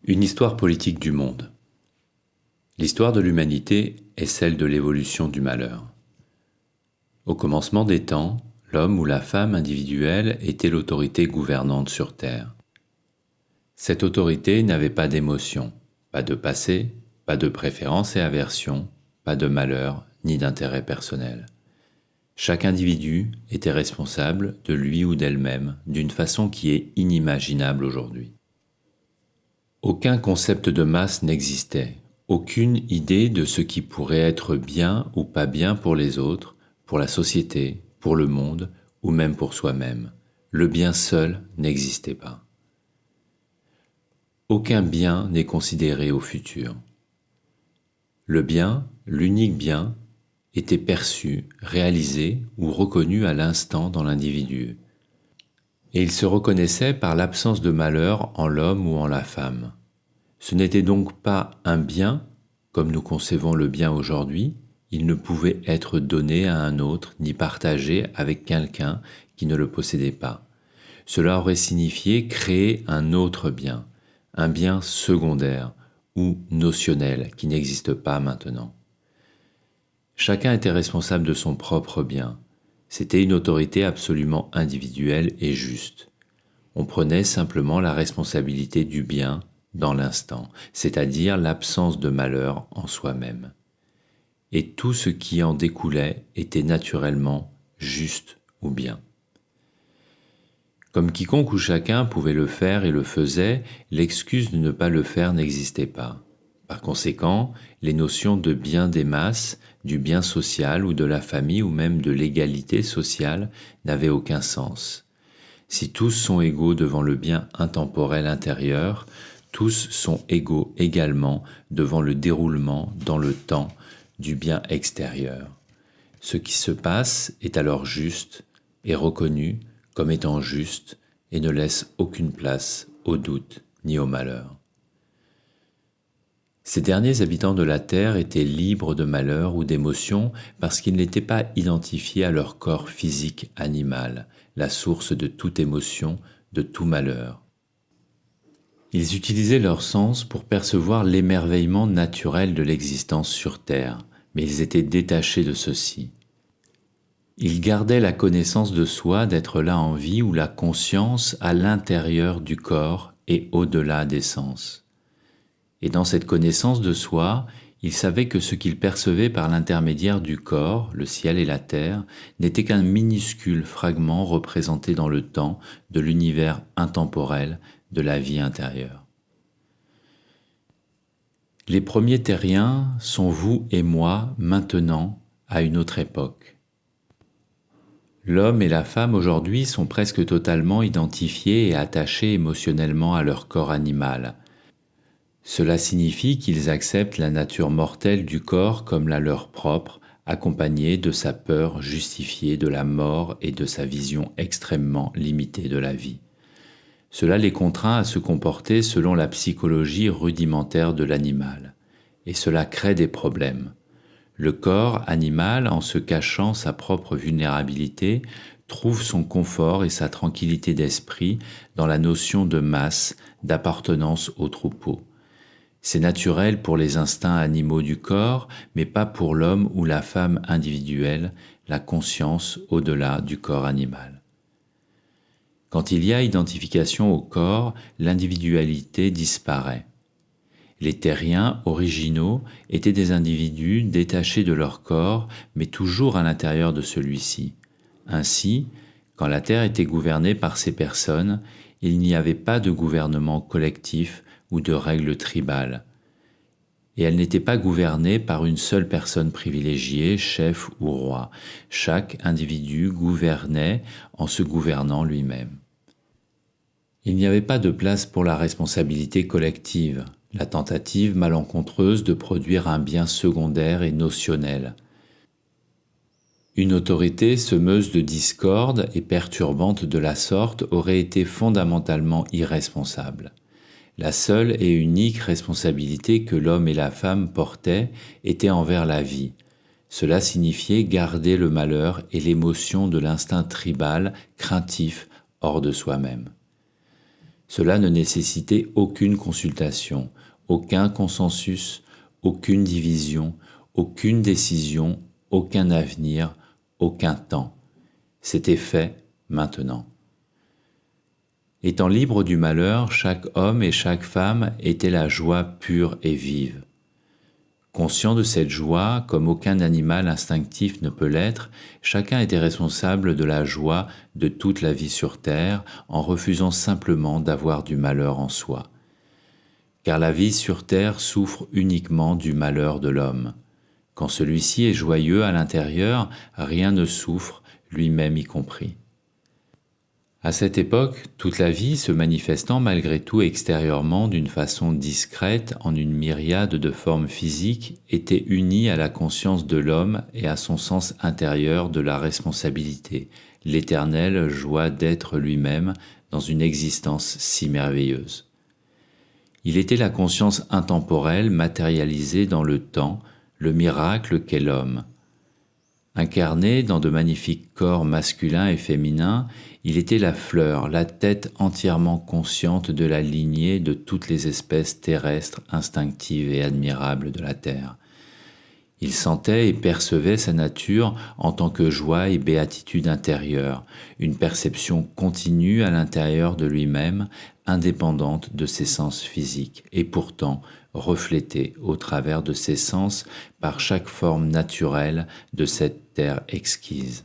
Une histoire politique du monde. L'histoire de l'humanité est celle de l'évolution du malheur. Au commencement des temps, l'homme ou la femme individuelle était l'autorité gouvernante sur Terre. Cette autorité n'avait pas d'émotion, pas de passé, pas de préférence et aversion, pas de malheur ni d'intérêt personnel. Chaque individu était responsable de lui ou d'elle-même d'une façon qui est inimaginable aujourd'hui. Aucun concept de masse n'existait, aucune idée de ce qui pourrait être bien ou pas bien pour les autres, pour la société, pour le monde ou même pour soi-même. Le bien seul n'existait pas. Aucun bien n'est considéré au futur. Le bien, l'unique bien, était perçu, réalisé ou reconnu à l'instant dans l'individu. Et il se reconnaissait par l'absence de malheur en l'homme ou en la femme. Ce n'était donc pas un bien, comme nous concevons le bien aujourd'hui, il ne pouvait être donné à un autre ni partagé avec quelqu'un qui ne le possédait pas. Cela aurait signifié créer un autre bien, un bien secondaire ou notionnel qui n'existe pas maintenant. Chacun était responsable de son propre bien. C'était une autorité absolument individuelle et juste. On prenait simplement la responsabilité du bien dans l'instant, c'est-à-dire l'absence de malheur en soi-même. Et tout ce qui en découlait était naturellement juste ou bien. Comme quiconque ou chacun pouvait le faire et le faisait, l'excuse de ne pas le faire n'existait pas. Par conséquent, les notions de bien des masses, du bien social ou de la famille ou même de l'égalité sociale n'avaient aucun sens. Si tous sont égaux devant le bien intemporel intérieur, tous sont égaux également devant le déroulement dans le temps du bien extérieur. Ce qui se passe est alors juste et reconnu comme étant juste et ne laisse aucune place au doute ni au malheur. Ces derniers habitants de la Terre étaient libres de malheur ou d'émotion parce qu'ils n'étaient pas identifiés à leur corps physique animal, la source de toute émotion, de tout malheur. Ils utilisaient leur sens pour percevoir l'émerveillement naturel de l'existence sur Terre, mais ils étaient détachés de ceci. Ils gardaient la connaissance de soi d'être là en vie ou la conscience à l'intérieur du corps et au-delà des sens. Et dans cette connaissance de soi, ils savaient que ce qu'ils percevaient par l'intermédiaire du corps, le ciel et la terre, n'était qu'un minuscule fragment représenté dans le temps de l'univers intemporel de la vie intérieure. Les premiers terriens sont vous et moi maintenant à une autre époque. L'homme et la femme aujourd'hui sont presque totalement identifiés et attachés émotionnellement à leur corps animal. Cela signifie qu'ils acceptent la nature mortelle du corps comme la leur propre, accompagnée de sa peur justifiée de la mort et de sa vision extrêmement limitée de la vie. Cela les contraint à se comporter selon la psychologie rudimentaire de l'animal, et cela crée des problèmes. Le corps animal, en se cachant sa propre vulnérabilité, trouve son confort et sa tranquillité d'esprit dans la notion de masse, d'appartenance au troupeau. C'est naturel pour les instincts animaux du corps, mais pas pour l'homme ou la femme individuelle, la conscience au-delà du corps animal. Quand il y a identification au corps, l'individualité disparaît. Les terriens originaux étaient des individus détachés de leur corps, mais toujours à l'intérieur de celui-ci. Ainsi, quand la Terre était gouvernée par ces personnes, il n'y avait pas de gouvernement collectif ou de règles tribales. Et elle n'était pas gouvernée par une seule personne privilégiée, chef ou roi. Chaque individu gouvernait en se gouvernant lui-même. Il n'y avait pas de place pour la responsabilité collective, la tentative malencontreuse de produire un bien secondaire et notionnel. Une autorité semeuse de discorde et perturbante de la sorte aurait été fondamentalement irresponsable. La seule et unique responsabilité que l'homme et la femme portaient était envers la vie. Cela signifiait garder le malheur et l'émotion de l'instinct tribal, craintif, hors de soi-même. Cela ne nécessitait aucune consultation, aucun consensus, aucune division, aucune décision, aucun avenir, aucun temps. C'était fait maintenant. Étant libre du malheur, chaque homme et chaque femme était la joie pure et vive. Conscient de cette joie, comme aucun animal instinctif ne peut l'être, chacun était responsable de la joie de toute la vie sur terre en refusant simplement d'avoir du malheur en soi. Car la vie sur terre souffre uniquement du malheur de l'homme. Quand celui-ci est joyeux à l'intérieur, rien ne souffre, lui-même y compris. À cette époque, toute la vie se manifestant malgré tout extérieurement d'une façon discrète en une myriade de formes physiques était unie à la conscience de l'homme et à son sens intérieur de la responsabilité, l'éternelle joie d'être lui-même dans une existence si merveilleuse. Il était la conscience intemporelle matérialisée dans le temps, le miracle qu'est l'homme. Incarné dans de magnifiques corps masculins et féminins, il était la fleur, la tête entièrement consciente de la lignée de toutes les espèces terrestres instinctives et admirables de la terre. Il sentait et percevait sa nature en tant que joie et béatitude intérieure, une perception continue à l'intérieur de lui-même, indépendante de ses sens physiques, et pourtant reflétée au travers de ses sens par chaque forme naturelle de cette terre exquise.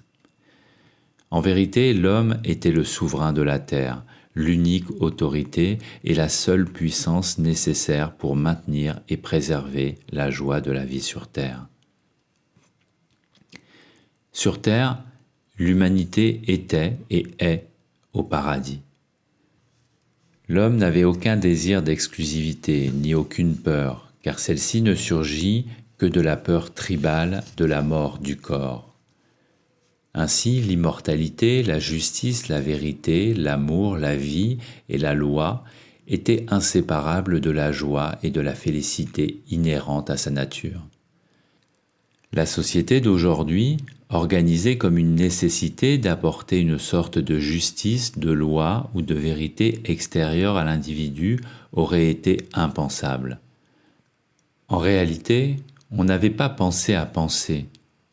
En vérité, l'homme était le souverain de la terre, l'unique autorité et la seule puissance nécessaire pour maintenir et préserver la joie de la vie sur terre. Sur terre, l'humanité était et est au paradis. L'homme n'avait aucun désir d'exclusivité, ni aucune peur, car celle-ci ne surgit que de la peur tribale de la mort du corps. Ainsi, l'immortalité, la justice, la vérité, l'amour, la vie et la loi étaient inséparables de la joie et de la félicité inhérentes à sa nature. La société d'aujourd'hui, organisée comme une nécessité d'apporter une sorte de justice, de loi ou de vérité extérieure à l'individu, aurait été impensable. En réalité, on n'avait pas pensé à penser.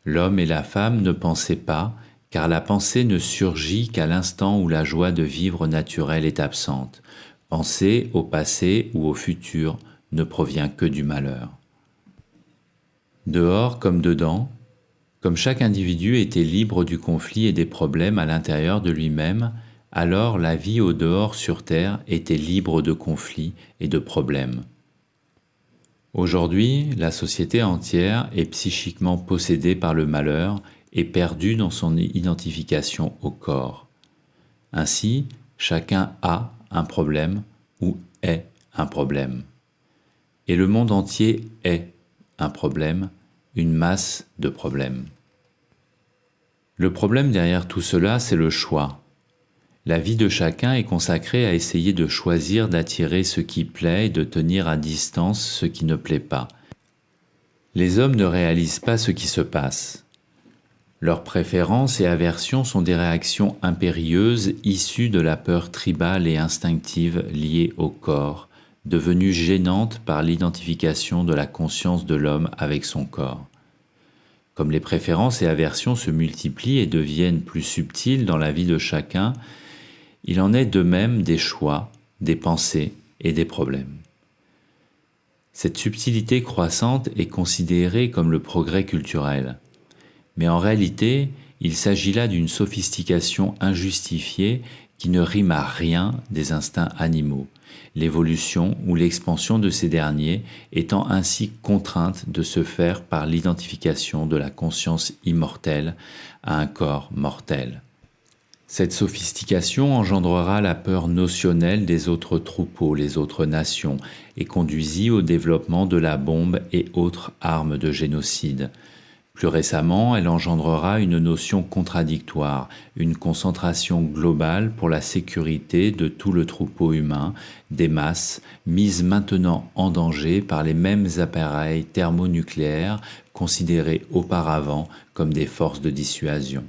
L'homme et la femme ne pensaient pas, car la pensée ne surgit qu'à l'instant où la joie de vivre naturelle est absente. Penser au passé ou au futur ne provient que du malheur. Dehors comme dedans, comme chaque individu était libre du conflit et des problèmes à l'intérieur de lui-même, alors la vie au dehors sur terre était libre de conflits et de problèmes. Aujourd'hui, la société entière est psychiquement possédée par le malheur et perdue dans son identification au corps. Ainsi, chacun a un problème ou est un problème. Et le monde entier est un problème, une masse de problèmes. Le problème derrière tout cela, c'est le choix. La vie de chacun est consacrée à essayer de choisir d'attirer ce qui plaît et de tenir à distance ce qui ne plaît pas. Les hommes ne réalisent pas ce qui se passe. Leurs préférences et aversions sont des réactions impérieuses issues de la peur tribale et instinctive liée au corps, devenue gênante par l'identification de la conscience de l'homme avec son corps. Comme les préférences et aversions se multiplient et deviennent plus subtiles dans la vie de chacun, il en est de même des choix, des pensées et des problèmes. Cette subtilité croissante est considérée comme le progrès culturel. Mais en réalité, il s'agit là d'une sophistication injustifiée qui ne rime à rien des instincts animaux, l'évolution ou l'expansion de ces derniers étant ainsi contrainte de se faire par l'identification de la conscience immortelle à un corps mortel. Cette sophistication engendrera la peur notionnelle des autres troupeaux, les autres nations, et conduisit au développement de la bombe et autres armes de génocide. Plus récemment, elle engendrera une notion contradictoire, une concentration globale pour la sécurité de tout le troupeau humain, des masses mises maintenant en danger par les mêmes appareils thermonucléaires considérés auparavant comme des forces de dissuasion.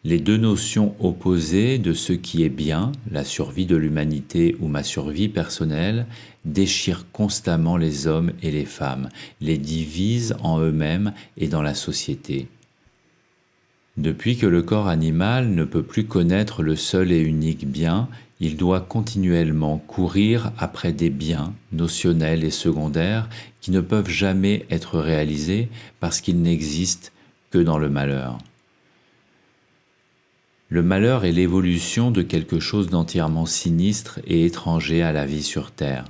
Les deux notions opposées de ce qui est bien, la survie de l'humanité ou ma survie personnelle, déchirent constamment les hommes et les femmes, les divisent en eux-mêmes et dans la société. Depuis que le corps animal ne peut plus connaître le seul et unique bien, il doit continuellement courir après des biens notionnels et secondaires qui ne peuvent jamais être réalisés parce qu'ils n'existent que dans le malheur. Le malheur est l'évolution de quelque chose d'entièrement sinistre et étranger à la vie sur Terre.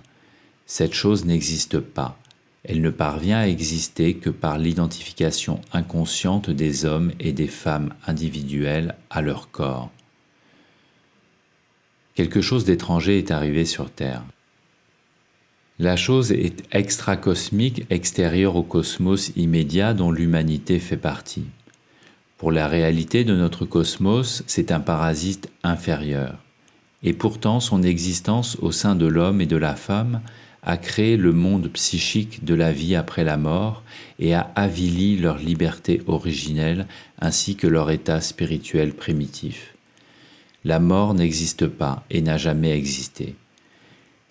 Cette chose n'existe pas. Elle ne parvient à exister que par l'identification inconsciente des hommes et des femmes individuels à leur corps. Quelque chose d'étranger est arrivé sur Terre. La chose est extracosmique, extérieure au cosmos immédiat dont l'humanité fait partie. Pour la réalité de notre cosmos, c'est un parasite inférieur. Et pourtant, son existence au sein de l'homme et de la femme a créé le monde psychique de la vie après la mort et a avili leur liberté originelle ainsi que leur état spirituel primitif. La mort n'existe pas et n'a jamais existé.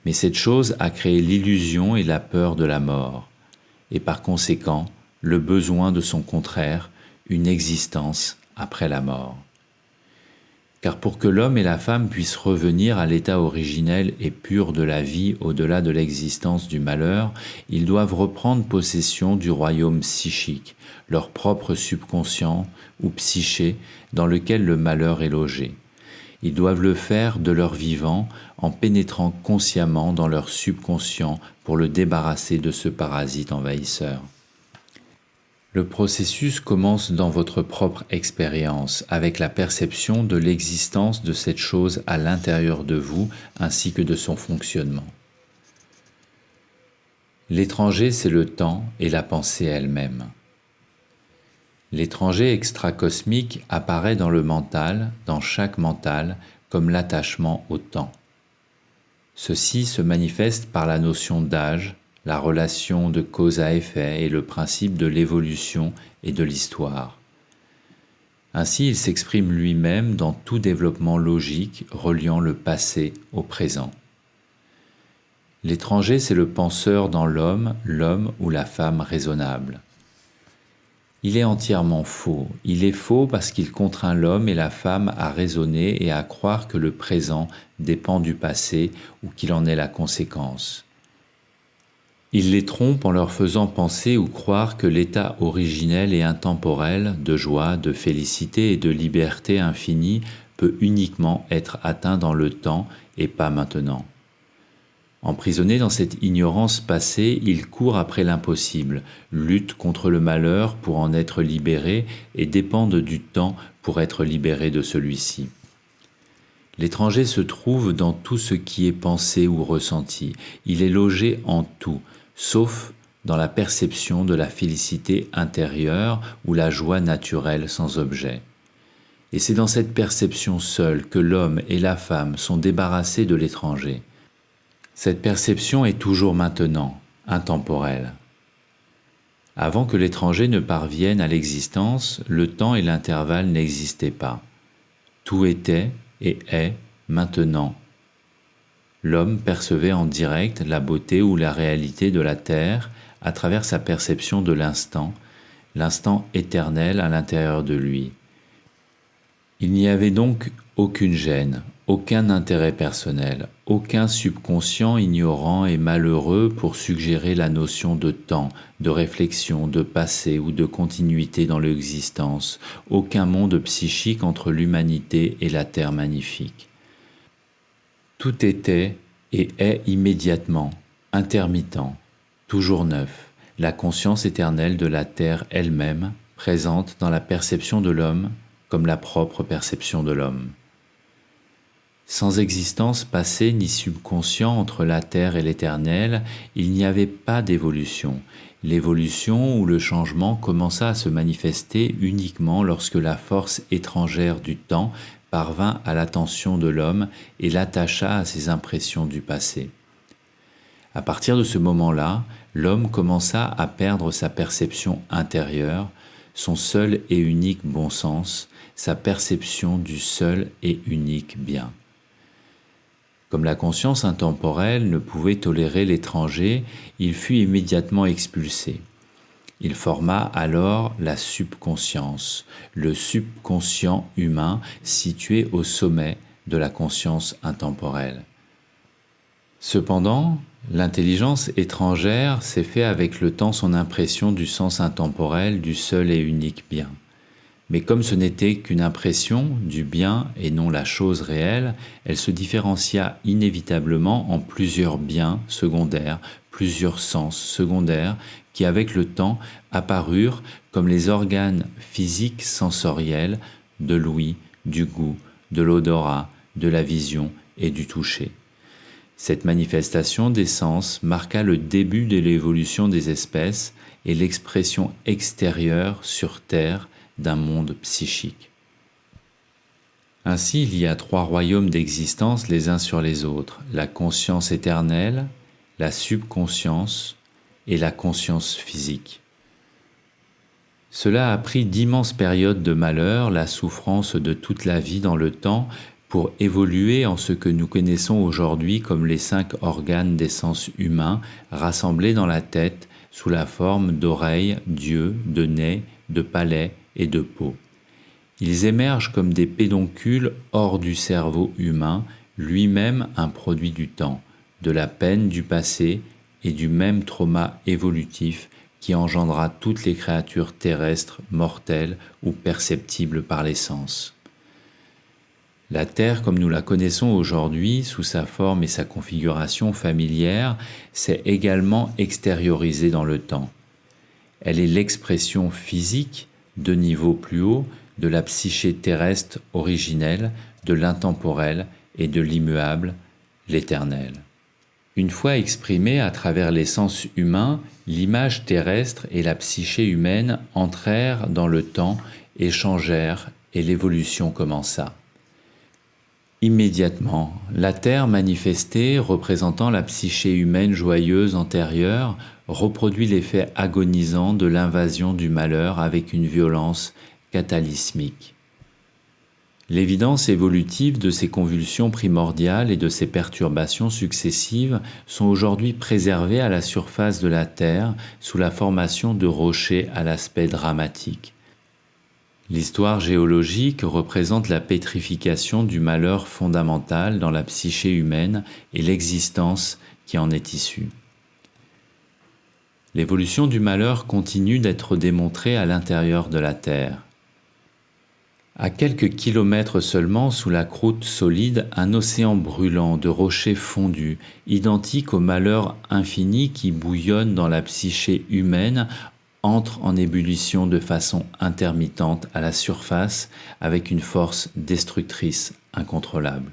Mais cette chose a créé l'illusion et la peur de la mort, et par conséquent, le besoin de son contraire, une existence après la mort. Car pour que l'homme et la femme puissent revenir à l'état originel et pur de la vie au-delà de l'existence du malheur, ils doivent reprendre possession du royaume psychique, leur propre subconscient ou psyché dans lequel le malheur est logé. Ils doivent le faire de leur vivant en pénétrant consciemment dans leur subconscient pour le débarrasser de ce parasite envahisseur. Le processus commence dans votre propre expérience, avec la perception de l'existence de cette chose à l'intérieur de vous, ainsi que de son fonctionnement. L'étranger, c'est le temps et la pensée elle-même. L'étranger extracosmique apparaît dans le mental, dans chaque mental, comme l'attachement au temps. Ceci se manifeste par la notion d'âge, la relation de cause à effet et le principe de l'évolution et de l'histoire. Ainsi, il s'exprime lui-même dans tout développement logique reliant le passé au présent. L'étranger, c'est le penseur dans l'homme ou la femme raisonnable. Il est entièrement faux. Il est faux parce qu'il contraint l'homme et la femme à raisonner et à croire que le présent dépend du passé ou qu'il en est la conséquence. Il les trompe en leur faisant penser ou croire que l'état originel et intemporel de joie, de félicité et de liberté infinie peut uniquement être atteint dans le temps et pas maintenant. Emprisonnés dans cette ignorance passée, ils courent après l'impossible, luttent contre le malheur pour en être libérés et dépendent du temps pour être libérés de celui-ci. L'étranger se trouve dans tout ce qui est pensé ou ressenti. Il est logé en tout, sauf dans la perception de la félicité intérieure ou la joie naturelle sans objet. Et c'est dans cette perception seule que l'homme et la femme sont débarrassés de l'étranger. Cette perception est toujours maintenant, intemporelle. Avant que l'étranger ne parvienne à l'existence, le temps et l'intervalle n'existaient pas. Tout était et est maintenant. L'homme percevait en direct la beauté ou la réalité de la terre à travers sa perception de l'instant éternel à l'intérieur de lui. Il n'y avait donc aucune gêne, aucun intérêt personnel, aucun subconscient ignorant et malheureux pour suggérer la notion de temps, de réflexion, de passé ou de continuité dans l'existence, aucun monde psychique entre l'humanité et la terre magnifique. Tout était et est immédiatement, intermittent, toujours neuf, la conscience éternelle de la terre elle-même, présente dans la perception de l'homme comme la propre perception de l'homme. Sans existence passée ni subconscient entre la terre et l'éternel, il n'y avait pas d'évolution. L'évolution ou le changement commença à se manifester uniquement lorsque la force étrangère du temps parvint à l'attention de l'homme et l'attacha à ses impressions du passé. À partir de ce moment-là, l'homme commença à perdre sa perception intérieure, son seul et unique bon sens, sa perception du seul et unique bien. Comme la conscience intemporelle ne pouvait tolérer l'étranger, il fut immédiatement expulsé. Il forma alors la subconscience, le subconscient humain situé au sommet de la conscience intemporelle. Cependant, l'intelligence étrangère s'est fait avec le temps son impression du sens intemporel du seul et unique bien. Mais comme ce n'était qu'une impression du bien et non la chose réelle, elle se différencia inévitablement en plusieurs biens secondaires, plusieurs sens secondaires qui avec le temps apparurent comme les organes physiques sensoriels de l'ouïe, du goût, de l'odorat, de la vision et du toucher. Cette manifestation des sens marqua le début de l'évolution des espèces et l'expression extérieure sur Terre d'un monde psychique. Ainsi, il y a 3 royaumes d'existence les uns sur les autres, la conscience éternelle, la subconscience et la conscience physique. Cela a pris d'immenses périodes de malheur, la souffrance de toute la vie dans le temps, pour évoluer en ce que nous connaissons aujourd'hui comme les 5 organes des sens humains rassemblés dans la tête sous la forme d'oreilles, d'yeux, de nez, de palais et de peau. Ils émergent comme des pédoncules hors du cerveau humain, lui-même un produit du temps, de la peine du passé et du même trauma évolutif qui engendra toutes les créatures terrestres, mortelles ou perceptibles par les sens. La Terre, comme nous la connaissons aujourd'hui, sous sa forme et sa configuration familière, s'est également extériorisée dans le temps. Elle est l'expression physique, de niveau plus haut, de la psyché terrestre originelle, de l'intemporel et de l'immuable, l'éternel. Une fois exprimée à travers les sens humains, l'image terrestre et la psyché humaine entrèrent dans le temps, échangèrent et l'évolution commença. Immédiatement, la Terre manifestée, représentant la psyché humaine joyeuse antérieure, reproduit l'effet agonisant de l'invasion du malheur avec une violence catalysmique. L'évidence évolutive de ces convulsions primordiales et de ces perturbations successives sont aujourd'hui préservées à la surface de la Terre sous la formation de rochers à l'aspect dramatique. L'histoire géologique représente la pétrification du malheur fondamental dans la psyché humaine et l'existence qui en est issue. L'évolution du malheur continue d'être démontrée à l'intérieur de la Terre. À quelques kilomètres seulement sous la croûte solide, un océan brûlant de rochers fondus, identique au malheur infini qui bouillonne dans la psyché humaine, entre en ébullition de façon intermittente à la surface avec une force destructrice incontrôlable.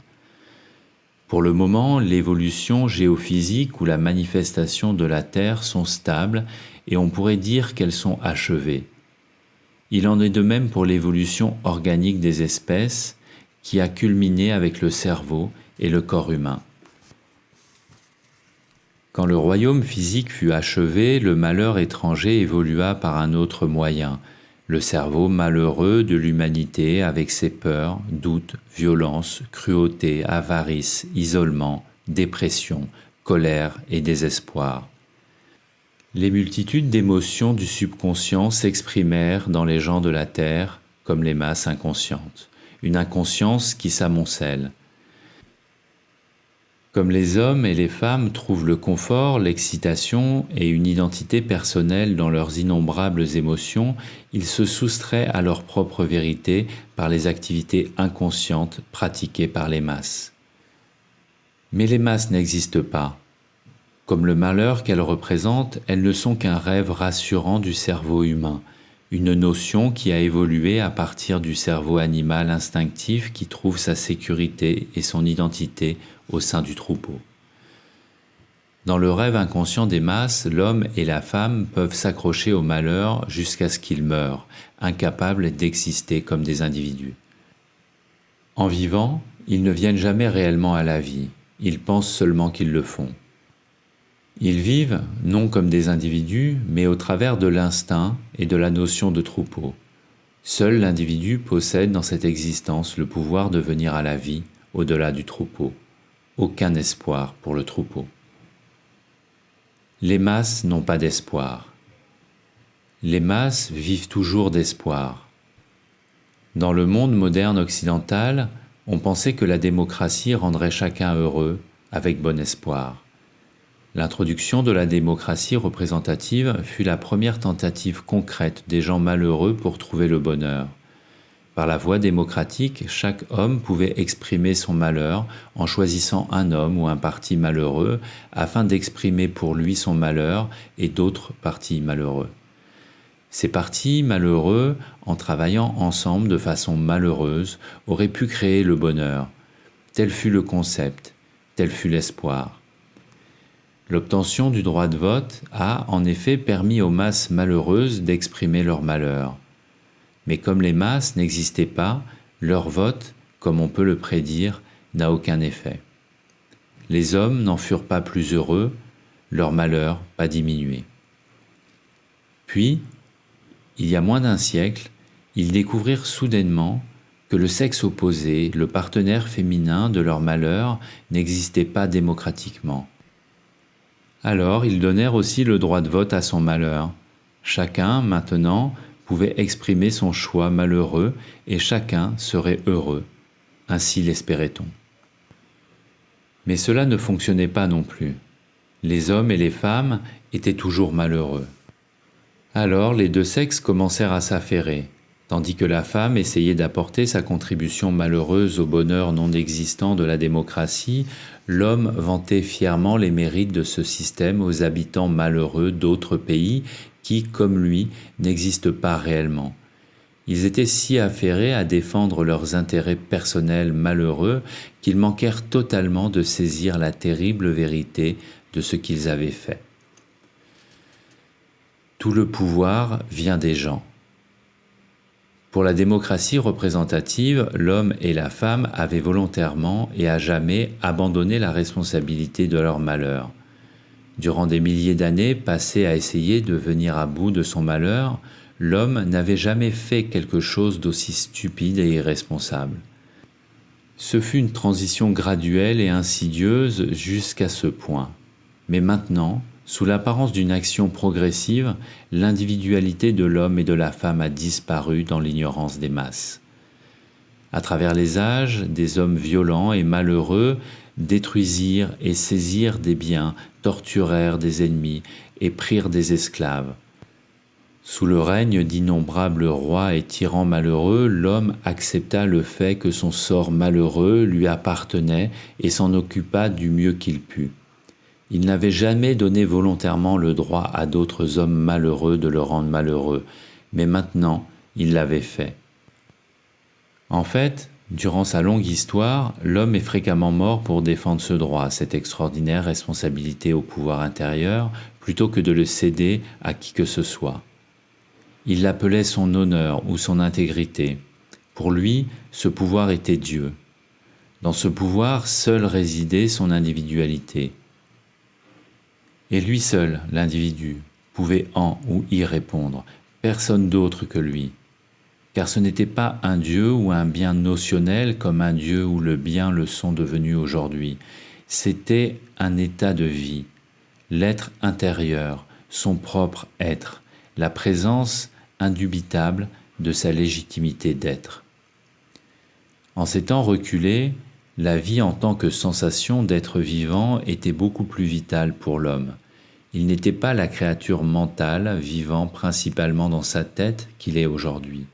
Pour le moment, l'évolution géophysique ou la manifestation de la Terre sont stables et on pourrait dire qu'elles sont achevées. Il en est de même pour l'évolution organique des espèces qui a culminé avec le cerveau et le corps humain. Quand le royaume physique fut achevé, le malheur étranger évolua par un autre moyen, le cerveau malheureux de l'humanité avec ses peurs, doutes, violences, cruauté, avarice, isolement, dépression, colère et désespoir. Les multitudes d'émotions du subconscient s'exprimèrent dans les gens de la Terre comme les masses inconscientes, une inconscience qui s'amoncelle. Comme les hommes et les femmes trouvent le confort, l'excitation et une identité personnelle dans leurs innombrables émotions, ils se soustraient à leur propre vérité par les activités inconscientes pratiquées par les masses. Mais les masses n'existent pas. Comme le malheur qu'elles représentent, elles ne sont qu'un rêve rassurant du cerveau humain, une notion qui a évolué à partir du cerveau animal instinctif qui trouve sa sécurité et son identité au sein du troupeau. Dans le rêve inconscient des masses, l'homme et la femme peuvent s'accrocher au malheur jusqu'à ce qu'ils meurent, incapables d'exister comme des individus. En vivant, ils ne viennent jamais réellement à la vie, ils pensent seulement qu'ils le font. Ils vivent non comme des individus, mais au travers de l'instinct et de la notion de troupeau. Seul l'individu possède dans cette existence le pouvoir de venir à la vie au-delà du troupeau. Aucun espoir pour le troupeau. Les masses n'ont pas d'espoir. Les masses vivent toujours d'espoir. Dans le monde moderne occidental, on pensait que la démocratie rendrait chacun heureux, avec bon espoir. L'introduction de la démocratie représentative fut la première tentative concrète des gens malheureux pour trouver le bonheur. Par la voie démocratique, chaque homme pouvait exprimer son malheur en choisissant un homme ou un parti malheureux afin d'exprimer pour lui son malheur et d'autres partis malheureux. Ces partis malheureux, en travaillant ensemble de façon malheureuse, auraient pu créer le bonheur. Tel fut le concept, tel fut l'espoir. L'obtention du droit de vote a, en effet, permis aux masses malheureuses d'exprimer leur malheur. Mais comme les masses n'existaient pas, leur vote, comme on peut le prédire, n'a aucun effet. Les hommes n'en furent pas plus heureux, leur malheur pas diminué. Puis, il y a moins d'un siècle, ils découvrirent soudainement que le sexe opposé, le partenaire féminin de leur malheur, n'existait pas démocratiquement. Alors ils donnèrent aussi le droit de vote à son malheur. Chacun, maintenant, pouvait exprimer son choix malheureux et chacun serait heureux. Ainsi l'espérait-on. Mais cela ne fonctionnait pas non plus. Les hommes et les femmes étaient toujours malheureux. Alors les deux sexes commencèrent à s'affairer. Tandis que la femme essayait d'apporter sa contribution malheureuse au bonheur non existant de la démocratie, l'homme vantait fièrement les mérites de ce système aux habitants malheureux d'autres pays qui, comme lui, n'existent pas réellement. Ils étaient si affairés à défendre leurs intérêts personnels malheureux qu'ils manquèrent totalement de saisir la terrible vérité de ce qu'ils avaient fait. Tout le pouvoir vient des gens. Pour la démocratie représentative, l'homme et la femme avaient volontairement et à jamais abandonné la responsabilité de leur malheur. Durant des milliers d'années passées à essayer de venir à bout de son malheur, l'homme n'avait jamais fait quelque chose d'aussi stupide et irresponsable. Ce fut une transition graduelle et insidieuse jusqu'à ce point. Mais maintenant, sous l'apparence d'une action progressive, l'individualité de l'homme et de la femme a disparu dans l'ignorance des masses. À travers les âges, des hommes violents et malheureux détruisirent et saisirent des biens, torturèrent des ennemis et prirent des esclaves. Sous le règne d'innombrables rois et tyrans malheureux, l'homme accepta le fait que son sort malheureux lui appartenait et s'en occupa du mieux qu'il put. Il n'avait jamais donné volontairement le droit à d'autres hommes malheureux de le rendre malheureux, mais maintenant il l'avait fait. En fait, durant sa longue histoire, l'homme est fréquemment mort pour défendre ce droit, cette extraordinaire responsabilité au pouvoir intérieur, plutôt que de le céder à qui que ce soit. Il l'appelait son honneur ou son intégrité. Pour lui, ce pouvoir était Dieu. Dans ce pouvoir, seule résidait son individualité. Et lui seul, l'individu, pouvait en ou y répondre, personne d'autre que lui. Car ce n'était pas un Dieu ou un bien notionnel comme un Dieu ou le bien le sont devenus aujourd'hui. C'était un état de vie, l'être intérieur, son propre être, la présence indubitable de sa légitimité d'être. En ces temps reculés, la vie en tant que sensation d'être vivant était beaucoup plus vitale pour l'homme. Il n'était pas la créature mentale vivant principalement dans sa tête qu'il est aujourd'hui.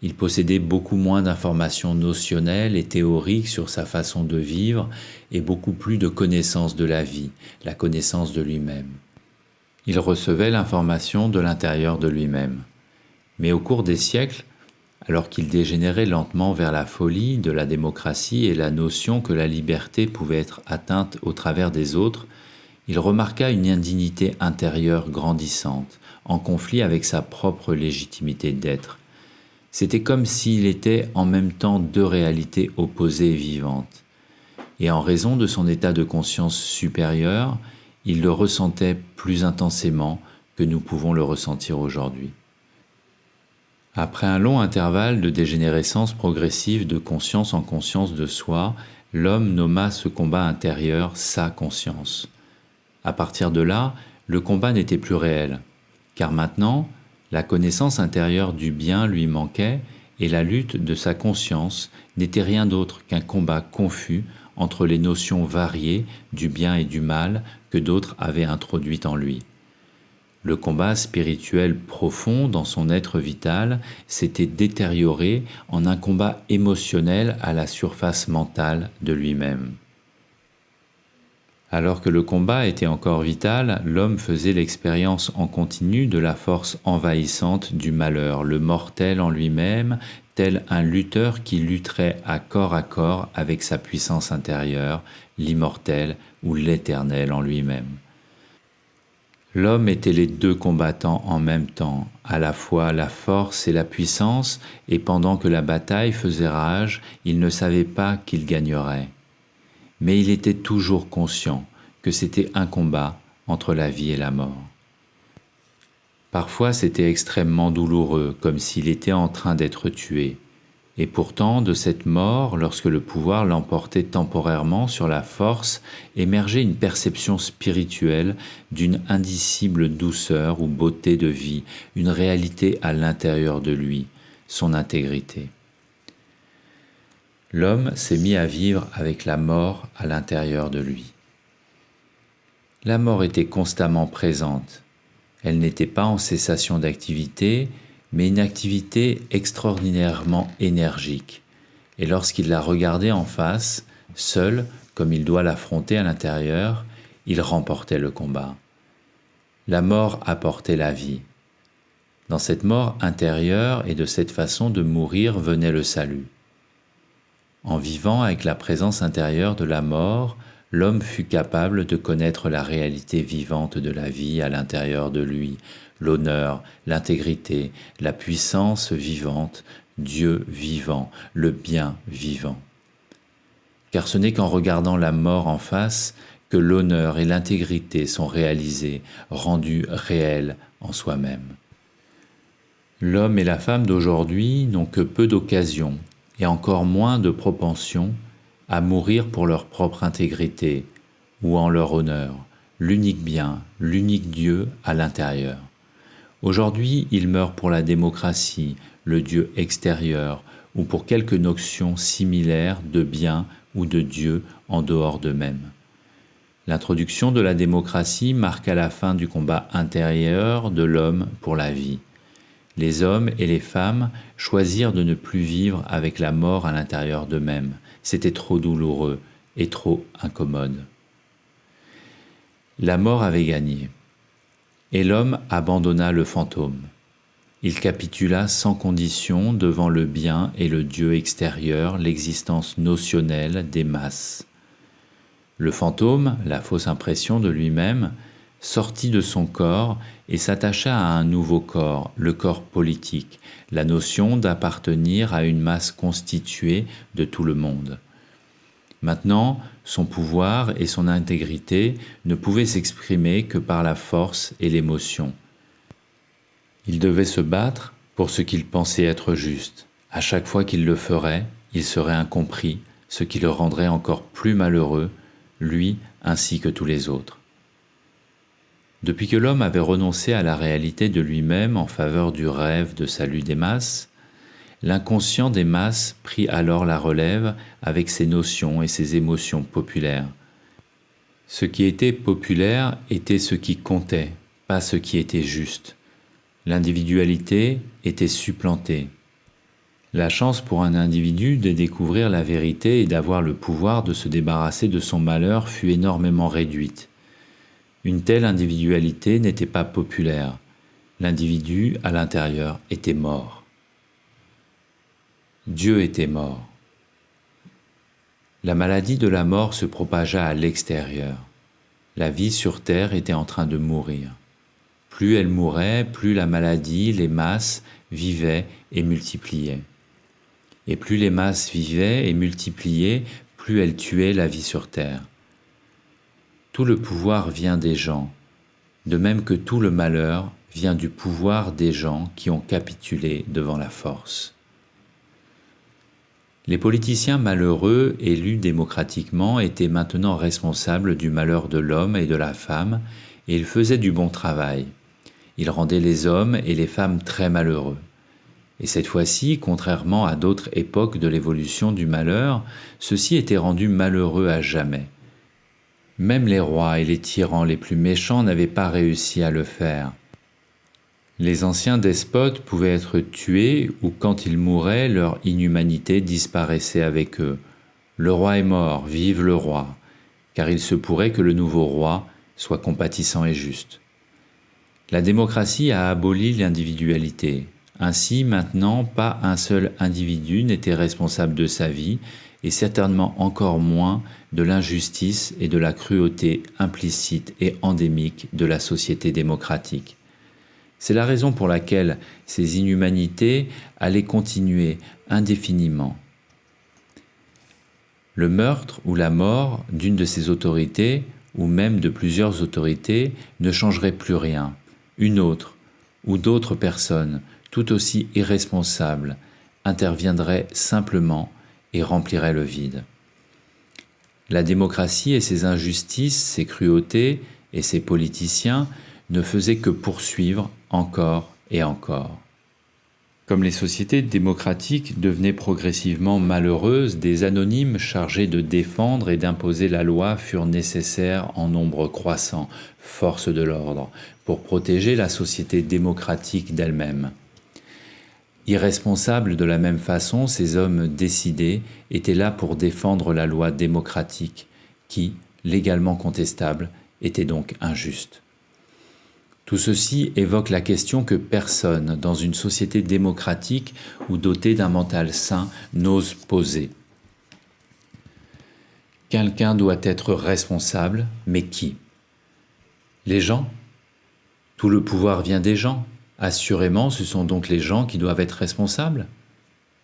Il possédait beaucoup moins d'informations notionnelles et théoriques sur sa façon de vivre et beaucoup plus de connaissance de la vie, la connaissance de lui-même. Il recevait l'information de l'intérieur de lui-même. Mais au cours des siècles, alors qu'il dégénérait lentement vers la folie de la démocratie et la notion que la liberté pouvait être atteinte au travers des autres, il remarqua une indignité intérieure grandissante, en conflit avec sa propre légitimité d'être. C'était comme s'il était en même temps deux réalités opposées et vivantes. Et en raison de son état de conscience supérieur, il le ressentait plus intensément que nous pouvons le ressentir aujourd'hui. Après un long intervalle de dégénérescence progressive de conscience en conscience de soi, l'homme nomma ce combat intérieur sa conscience. À partir de là, le combat n'était plus réel, car maintenant, la connaissance intérieure du bien lui manquait et la lutte de sa conscience n'était rien d'autre qu'un combat confus entre les notions variées du bien et du mal que d'autres avaient introduites en lui. Le combat spirituel profond dans son être vital s'était détérioré en un combat émotionnel à la surface mentale de lui-même. Alors que le combat était encore vital, l'homme faisait l'expérience en continu de la force envahissante du malheur, le mortel en lui-même, tel un lutteur qui lutterait à corps avec sa puissance intérieure, l'immortel ou l'éternel en lui-même. L'homme était les deux combattants en même temps, à la fois la force et la puissance, et pendant que la bataille faisait rage, il ne savait pas qu'il gagnerait. Mais il était toujours conscient que c'était un combat entre la vie et la mort. Parfois c'était extrêmement douloureux, comme s'il était en train d'être tué. Et pourtant, de cette mort, lorsque le pouvoir l'emportait temporairement sur la force, émergeait une perception spirituelle d'une indicible douceur ou beauté de vie, une réalité à l'intérieur de lui, son intégrité. L'homme s'est mis à vivre avec la mort à l'intérieur de lui. La mort était constamment présente. Elle n'était pas en cessation d'activité, mais une activité extraordinairement énergique. Et lorsqu'il la regardait en face, seul, comme il doit l'affronter à l'intérieur, il remportait le combat. La mort apportait la vie. Dans cette mort intérieure et de cette façon de mourir venait le salut. En vivant avec la présence intérieure de la mort, l'homme fut capable de connaître la réalité vivante de la vie à l'intérieur de lui, l'honneur, l'intégrité, la puissance vivante, Dieu vivant, le bien vivant. Car ce n'est qu'en regardant la mort en face que l'honneur et l'intégrité sont réalisés, rendus réels en soi-même. L'homme et la femme d'aujourd'hui n'ont que peu d'occasions et encore moins de propension à mourir pour leur propre intégrité ou en leur honneur, l'unique bien, l'unique Dieu à l'intérieur. Aujourd'hui, ils meurent pour la démocratie, le Dieu extérieur, ou pour quelques notions similaires de bien ou de Dieu en dehors d'eux-mêmes. L'introduction de la démocratie marqua la fin du combat intérieur de l'homme pour la vie. Les hommes et les femmes choisirent de ne plus vivre avec la mort à l'intérieur d'eux-mêmes. C'était trop douloureux et trop incommode. La mort avait gagné. Et l'homme abandonna le fantôme. Il capitula sans condition devant le bien et le Dieu extérieur, l'existence notionnelle des masses. Le fantôme, la fausse impression de lui-même, sortit de son corps et s'attacha à un nouveau corps, le corps politique, la notion d'appartenir à une masse constituée de tout le monde. Maintenant, son pouvoir et son intégrité ne pouvaient s'exprimer que par la force et l'émotion. Il devait se battre pour ce qu'il pensait être juste. À chaque fois qu'il le ferait, il serait incompris, ce qui le rendrait encore plus malheureux, lui ainsi que tous les autres. Depuis que l'homme avait renoncé à la réalité de lui-même en faveur du rêve de salut des masses, l'inconscient des masses prit alors la relève avec ses notions et ses émotions populaires. Ce qui était populaire était ce qui comptait, pas ce qui était juste. L'individualité était supplantée. La chance pour un individu de découvrir la vérité et d'avoir le pouvoir de se débarrasser de son malheur fut énormément réduite. Une telle individualité n'était pas populaire. L'individu à l'intérieur était mort. Dieu était mort. La maladie de la mort se propagea à l'extérieur. La vie sur terre était en train de mourir. Plus elle mourait, plus la maladie, les masses, vivaient et multipliaient. Et plus les masses vivaient et multipliaient, plus elles tuaient la vie sur terre. Tout le pouvoir vient des gens, de même que tout le malheur vient du pouvoir des gens qui ont capitulé devant la force. Les politiciens malheureux élus démocratiquement étaient maintenant responsables du malheur de l'homme et de la femme, et ils faisaient du bon travail. Ils rendaient les hommes et les femmes très malheureux. Et cette fois-ci, contrairement à d'autres époques de l'évolution du malheur, ceux-ci étaient rendus malheureux à jamais. Même les rois et les tyrans les plus méchants n'avaient pas réussi à le faire. Les anciens despotes pouvaient être tués ou quand ils mouraient, leur inhumanité disparaissait avec eux. Le roi est mort, vive le roi, car il se pourrait que le nouveau roi soit compatissant et juste. La démocratie a aboli l'individualité. Ainsi, maintenant, pas un seul individu n'était responsable de sa vie, et certainement encore moins de l'injustice et de la cruauté implicite et endémique de la société démocratique. C'est la raison pour laquelle ces inhumanités allaient continuer indéfiniment. Le meurtre ou la mort d'une de ces autorités, ou même de plusieurs autorités, ne changerait plus rien. Une autre, ou d'autres personnes, tout aussi irresponsables, interviendraient simplement et remplirait le vide. La démocratie et ses injustices, ses cruautés et ses politiciens ne faisaient que poursuivre encore et encore. Comme les sociétés démocratiques devenaient progressivement malheureuses, des anonymes chargés de défendre et d'imposer la loi furent nécessaires en nombre croissant, forces de l'ordre, pour protéger la société démocratique d'elle-même. Irresponsables de la même façon, ces hommes décidés étaient là pour défendre la loi démocratique, qui, légalement contestable, était donc injuste. Tout ceci évoque la question que personne, dans une société démocratique ou dotée d'un mental sain, n'ose poser. Quelqu'un doit être responsable, mais qui? Les gens? Tout le pouvoir vient des gens. Assurément, ce sont donc les gens qui doivent être responsables?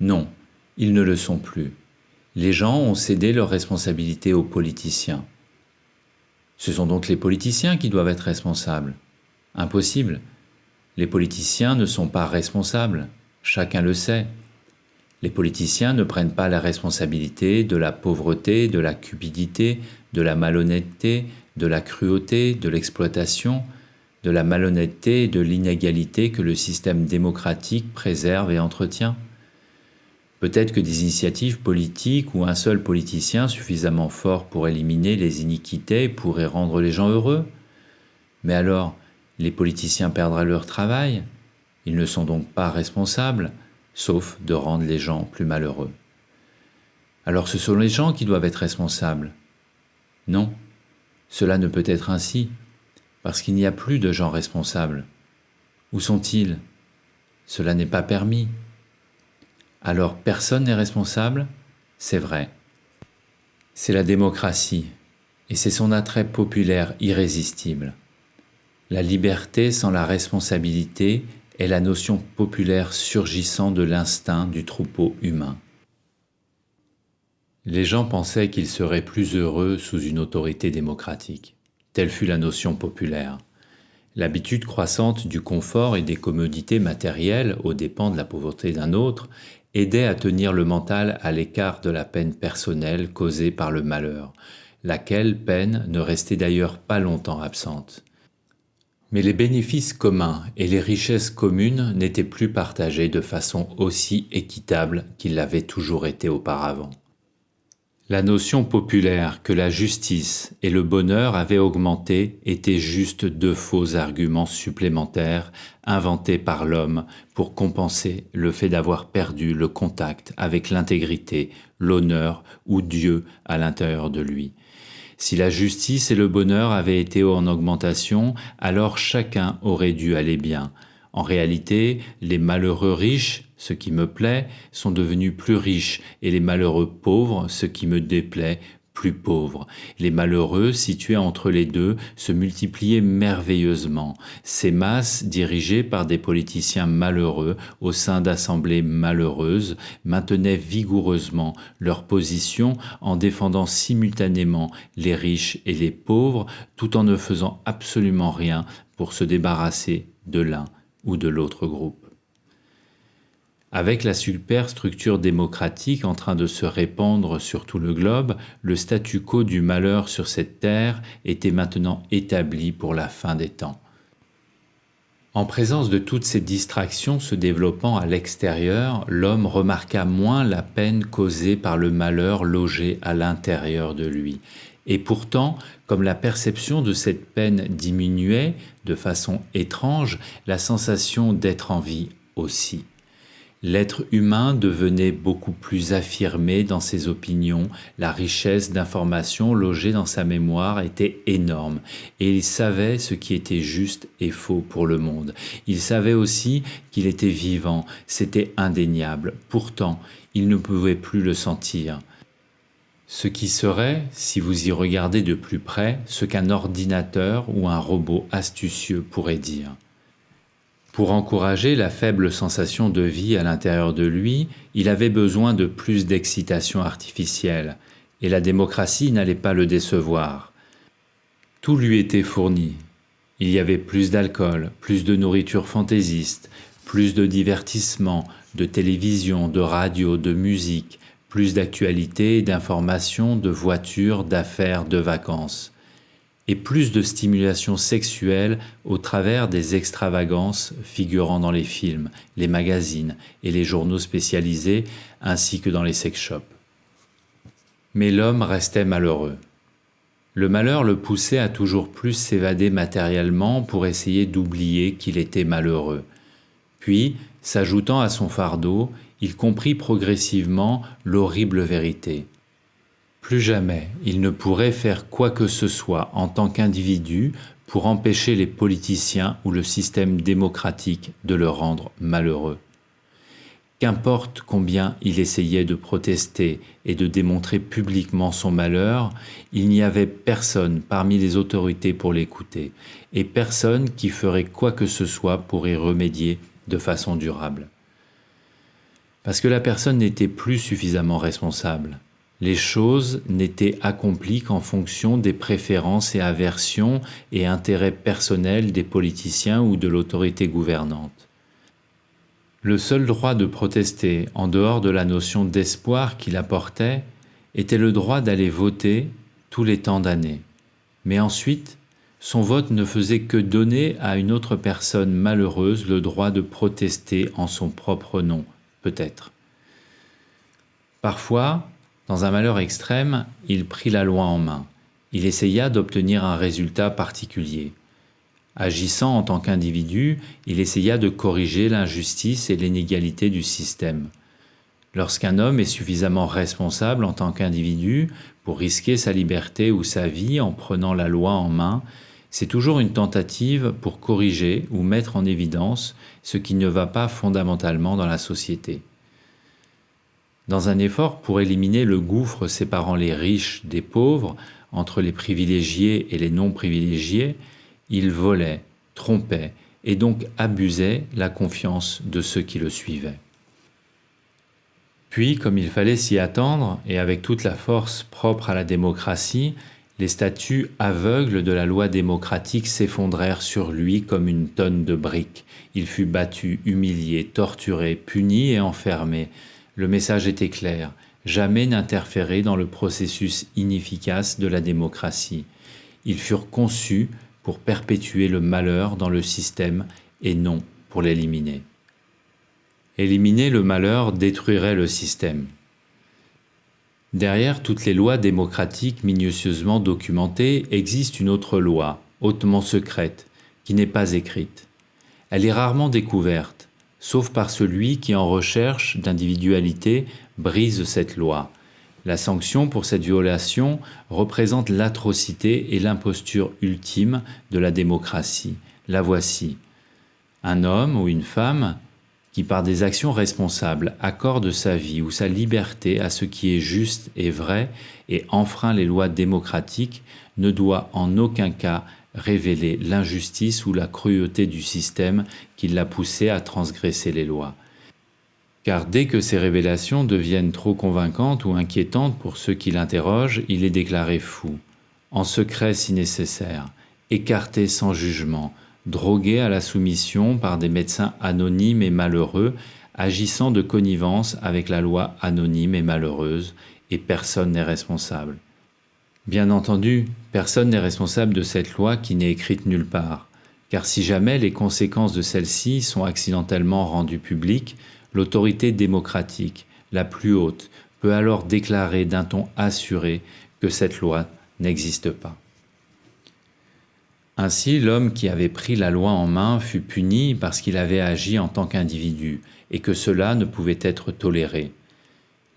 Non, ils ne le sont plus. Les gens ont cédé leurs responsabilités aux politiciens. Ce sont donc les politiciens qui doivent être responsables. Impossible. Les politiciens ne sont pas responsables, chacun le sait. Les politiciens ne prennent pas la responsabilité de la pauvreté, de la cupidité, de la malhonnêteté, de la cruauté, de l'exploitation, de la malhonnêteté et de l'inégalité que le système démocratique préserve et entretient. Peut-être que des initiatives politiques ou un seul politicien suffisamment fort pour éliminer les iniquités pourraient rendre les gens heureux. Mais alors, les politiciens perdraient leur travail. Ils ne sont donc pas responsables, sauf de rendre les gens plus malheureux. Alors ce sont les gens qui doivent être responsables. Non, cela ne peut être ainsi, parce qu'il n'y a plus de gens responsables. Où sont-ils? Cela n'est pas permis. Alors personne n'est responsable? C'est vrai. C'est la démocratie, et c'est son attrait populaire irrésistible. La liberté sans la responsabilité est la notion populaire surgissant de l'instinct du troupeau humain. Les gens pensaient qu'ils seraient plus heureux sous une autorité démocratique. Telle fut la notion populaire. L'habitude croissante du confort et des commodités matérielles aux dépens de la pauvreté d'un autre aidait à tenir le mental à l'écart de la peine personnelle causée par le malheur, laquelle peine ne restait d'ailleurs pas longtemps absente. Mais les bénéfices communs et les richesses communes n'étaient plus partagés de façon aussi équitable qu'ils l'avaient toujours été auparavant. La notion populaire que la justice et le bonheur avaient augmenté était juste deux faux arguments supplémentaires inventés par l'homme pour compenser le fait d'avoir perdu le contact avec l'intégrité, l'honneur ou Dieu à l'intérieur de lui. Si la justice et le bonheur avaient été en augmentation, alors chacun aurait dû aller bien. En réalité, les malheureux riches, ce qui me plaît, sont devenus plus riches et les malheureux pauvres, ce qui me déplaît, plus pauvres. Les malheureux, situés entre les deux, se multipliaient merveilleusement. Ces masses, dirigées par des politiciens malheureux au sein d'assemblées malheureuses, maintenaient vigoureusement leur position en défendant simultanément les riches et les pauvres, tout en ne faisant absolument rien pour se débarrasser de l'un ou de l'autre groupe. Avec la superstructure démocratique en train de se répandre sur tout le globe, le statu quo du malheur sur cette terre était maintenant établi pour la fin des temps. En présence de toutes ces distractions se développant à l'extérieur, l'homme remarqua moins la peine causée par le malheur logé à l'intérieur de lui. Et pourtant, comme la perception de cette peine diminuait de façon étrange, la sensation d'être en vie aussi. L'être humain devenait beaucoup plus affirmé dans ses opinions, la richesse d'informations logées dans sa mémoire était énorme, et il savait ce qui était juste et faux pour le monde. Il savait aussi qu'il était vivant, c'était indéniable, pourtant il ne pouvait plus le sentir. Ce qui serait, si vous y regardez de plus près, ce qu'un ordinateur ou un robot astucieux pourrait dire. Pour encourager la faible sensation de vie à l'intérieur de lui, il avait besoin de plus d'excitation artificielle, et la démocratie n'allait pas le décevoir. Tout lui était fourni. Il y avait plus d'alcool, plus de nourriture fantaisiste, plus de divertissement, de télévision, de radio, de musique, plus d'actualités, d'informations, de voitures, d'affaires, de vacances. Et plus de stimulation sexuelle au travers des extravagances figurant dans les films, les magazines et les journaux spécialisés, ainsi que dans les sex-shops. Mais l'homme restait malheureux. Le malheur le poussait à toujours plus s'évader matériellement pour essayer d'oublier qu'il était malheureux. Puis, s'ajoutant à son fardeau, il comprit progressivement l'horrible vérité. Plus jamais il ne pourrait faire quoi que ce soit en tant qu'individu pour empêcher les politiciens ou le système démocratique de le rendre malheureux. Qu'importe combien il essayait de protester et de démontrer publiquement son malheur, il n'y avait personne parmi les autorités pour l'écouter, et personne qui ferait quoi que ce soit pour y remédier de façon durable. Parce que la personne n'était plus suffisamment responsable. Les choses n'étaient accomplies qu'en fonction des préférences et aversions et intérêts personnels des politiciens ou de l'autorité gouvernante. Le seul droit de protester, en dehors de la notion d'espoir qu'il apportait, était le droit d'aller voter tous les temps d'année. Mais ensuite, son vote ne faisait que donner à une autre personne malheureuse le droit de protester en son propre nom, peut-être. Parfois, dans un malheur extrême, il prit la loi en main. Il essaya d'obtenir un résultat particulier. Agissant en tant qu'individu, il essaya de corriger l'injustice et l'inégalité du système. Lorsqu'un homme est suffisamment responsable en tant qu'individu pour risquer sa liberté ou sa vie en prenant la loi en main, c'est toujours une tentative pour corriger ou mettre en évidence ce qui ne va pas fondamentalement dans la société. Dans un effort pour éliminer le gouffre séparant les riches des pauvres, entre les privilégiés et les non-privilégiés, il volait, trompait et donc abusait la confiance de ceux qui le suivaient. Puis, comme il fallait s'y attendre, et avec toute la force propre à la démocratie, les statuts aveugles de la loi démocratique s'effondrèrent sur lui comme une tonne de briques. Il fut battu, humilié, torturé, puni et enfermé. Le message était clair, jamais n'interférer dans le processus inefficace de la démocratie. Ils furent conçus pour perpétuer le malheur dans le système et non pour l'éliminer. Éliminer le malheur détruirait le système. Derrière toutes les lois démocratiques minutieusement documentées existe une autre loi, hautement secrète, qui n'est pas écrite. Elle est rarement découverte, sauf par celui qui, en recherche d'individualité, brise cette loi. La sanction pour cette violation représente l'atrocité et l'imposture ultime de la démocratie. La voici. Un homme ou une femme qui par des actions responsables accorde sa vie ou sa liberté à ce qui est juste et vrai et enfreint les lois démocratiques, ne doit en aucun cas révéler l'injustice ou la cruauté du système qui l'a poussé à transgresser les lois. Car dès que ces révélations deviennent trop convaincantes ou inquiétantes pour ceux qui l'interrogent, il est déclaré fou, en secret si nécessaire, écarté sans jugement, drogué à la soumission par des médecins anonymes et malheureux, agissant de connivence avec la loi anonyme et malheureuse, et personne n'est responsable. Bien entendu, personne n'est responsable de cette loi qui n'est écrite nulle part, car si jamais les conséquences de celle-ci sont accidentellement rendues publiques, l'autorité démocratique, la plus haute, peut alors déclarer d'un ton assuré que cette loi n'existe pas. Ainsi, l'homme qui avait pris la loi en main fut puni parce qu'il avait agi en tant qu'individu et que cela ne pouvait être toléré.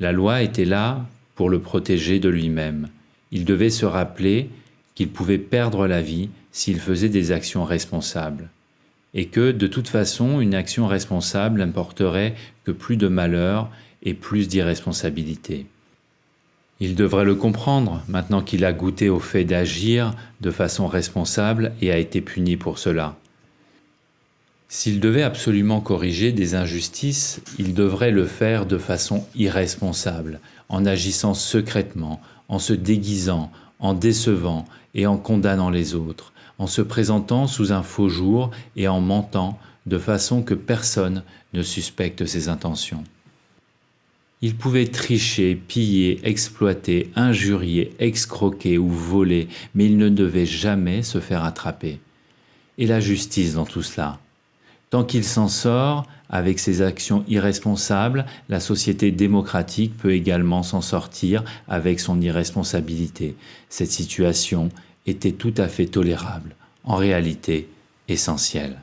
La loi était là pour le protéger de lui-même. Il devait se rappeler qu'il pouvait perdre la vie s'il faisait des actions responsables et que, de toute façon, une action responsable n'importerait que plus de malheur et plus d'irresponsabilité. Il devrait le comprendre, maintenant qu'il a goûté au fait d'agir de façon responsable et a été puni pour cela. S'il devait absolument corriger des injustices, il devrait le faire de façon irresponsable, en agissant secrètement, en se déguisant, en décevant et en condamnant les autres, en se présentant sous un faux jour et en mentant de façon que personne ne suspecte ses intentions. Il pouvait tricher, piller, exploiter, injurier, excroquer ou voler, mais il ne devait jamais se faire attraper. Et la justice dans tout cela? Tant qu'il s'en sort, avec ses actions irresponsables, la société démocratique peut également s'en sortir avec son irresponsabilité. Cette situation était tout à fait tolérable, en réalité essentielle.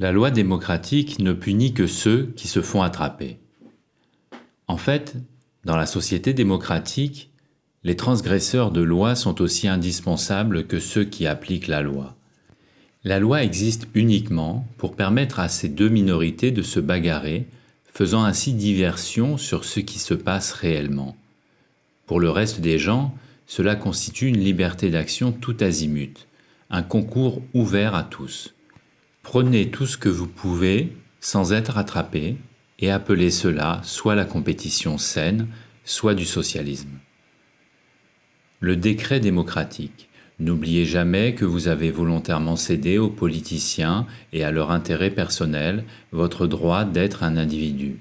La loi démocratique ne punit que ceux qui se font attraper. En fait, dans la société démocratique, les transgresseurs de loi sont aussi indispensables que ceux qui appliquent la loi. La loi existe uniquement pour permettre à ces deux minorités de se bagarrer, faisant ainsi diversion sur ce qui se passe réellement. Pour le reste des gens, cela constitue une liberté d'action tout azimut, un concours ouvert à tous. Prenez tout ce que vous pouvez sans être attrapé et appelez cela soit la compétition saine, soit du socialisme. Le décret démocratique. N'oubliez jamais que vous avez volontairement cédé aux politiciens et à leur intérêt personnel votre droit d'être un individu.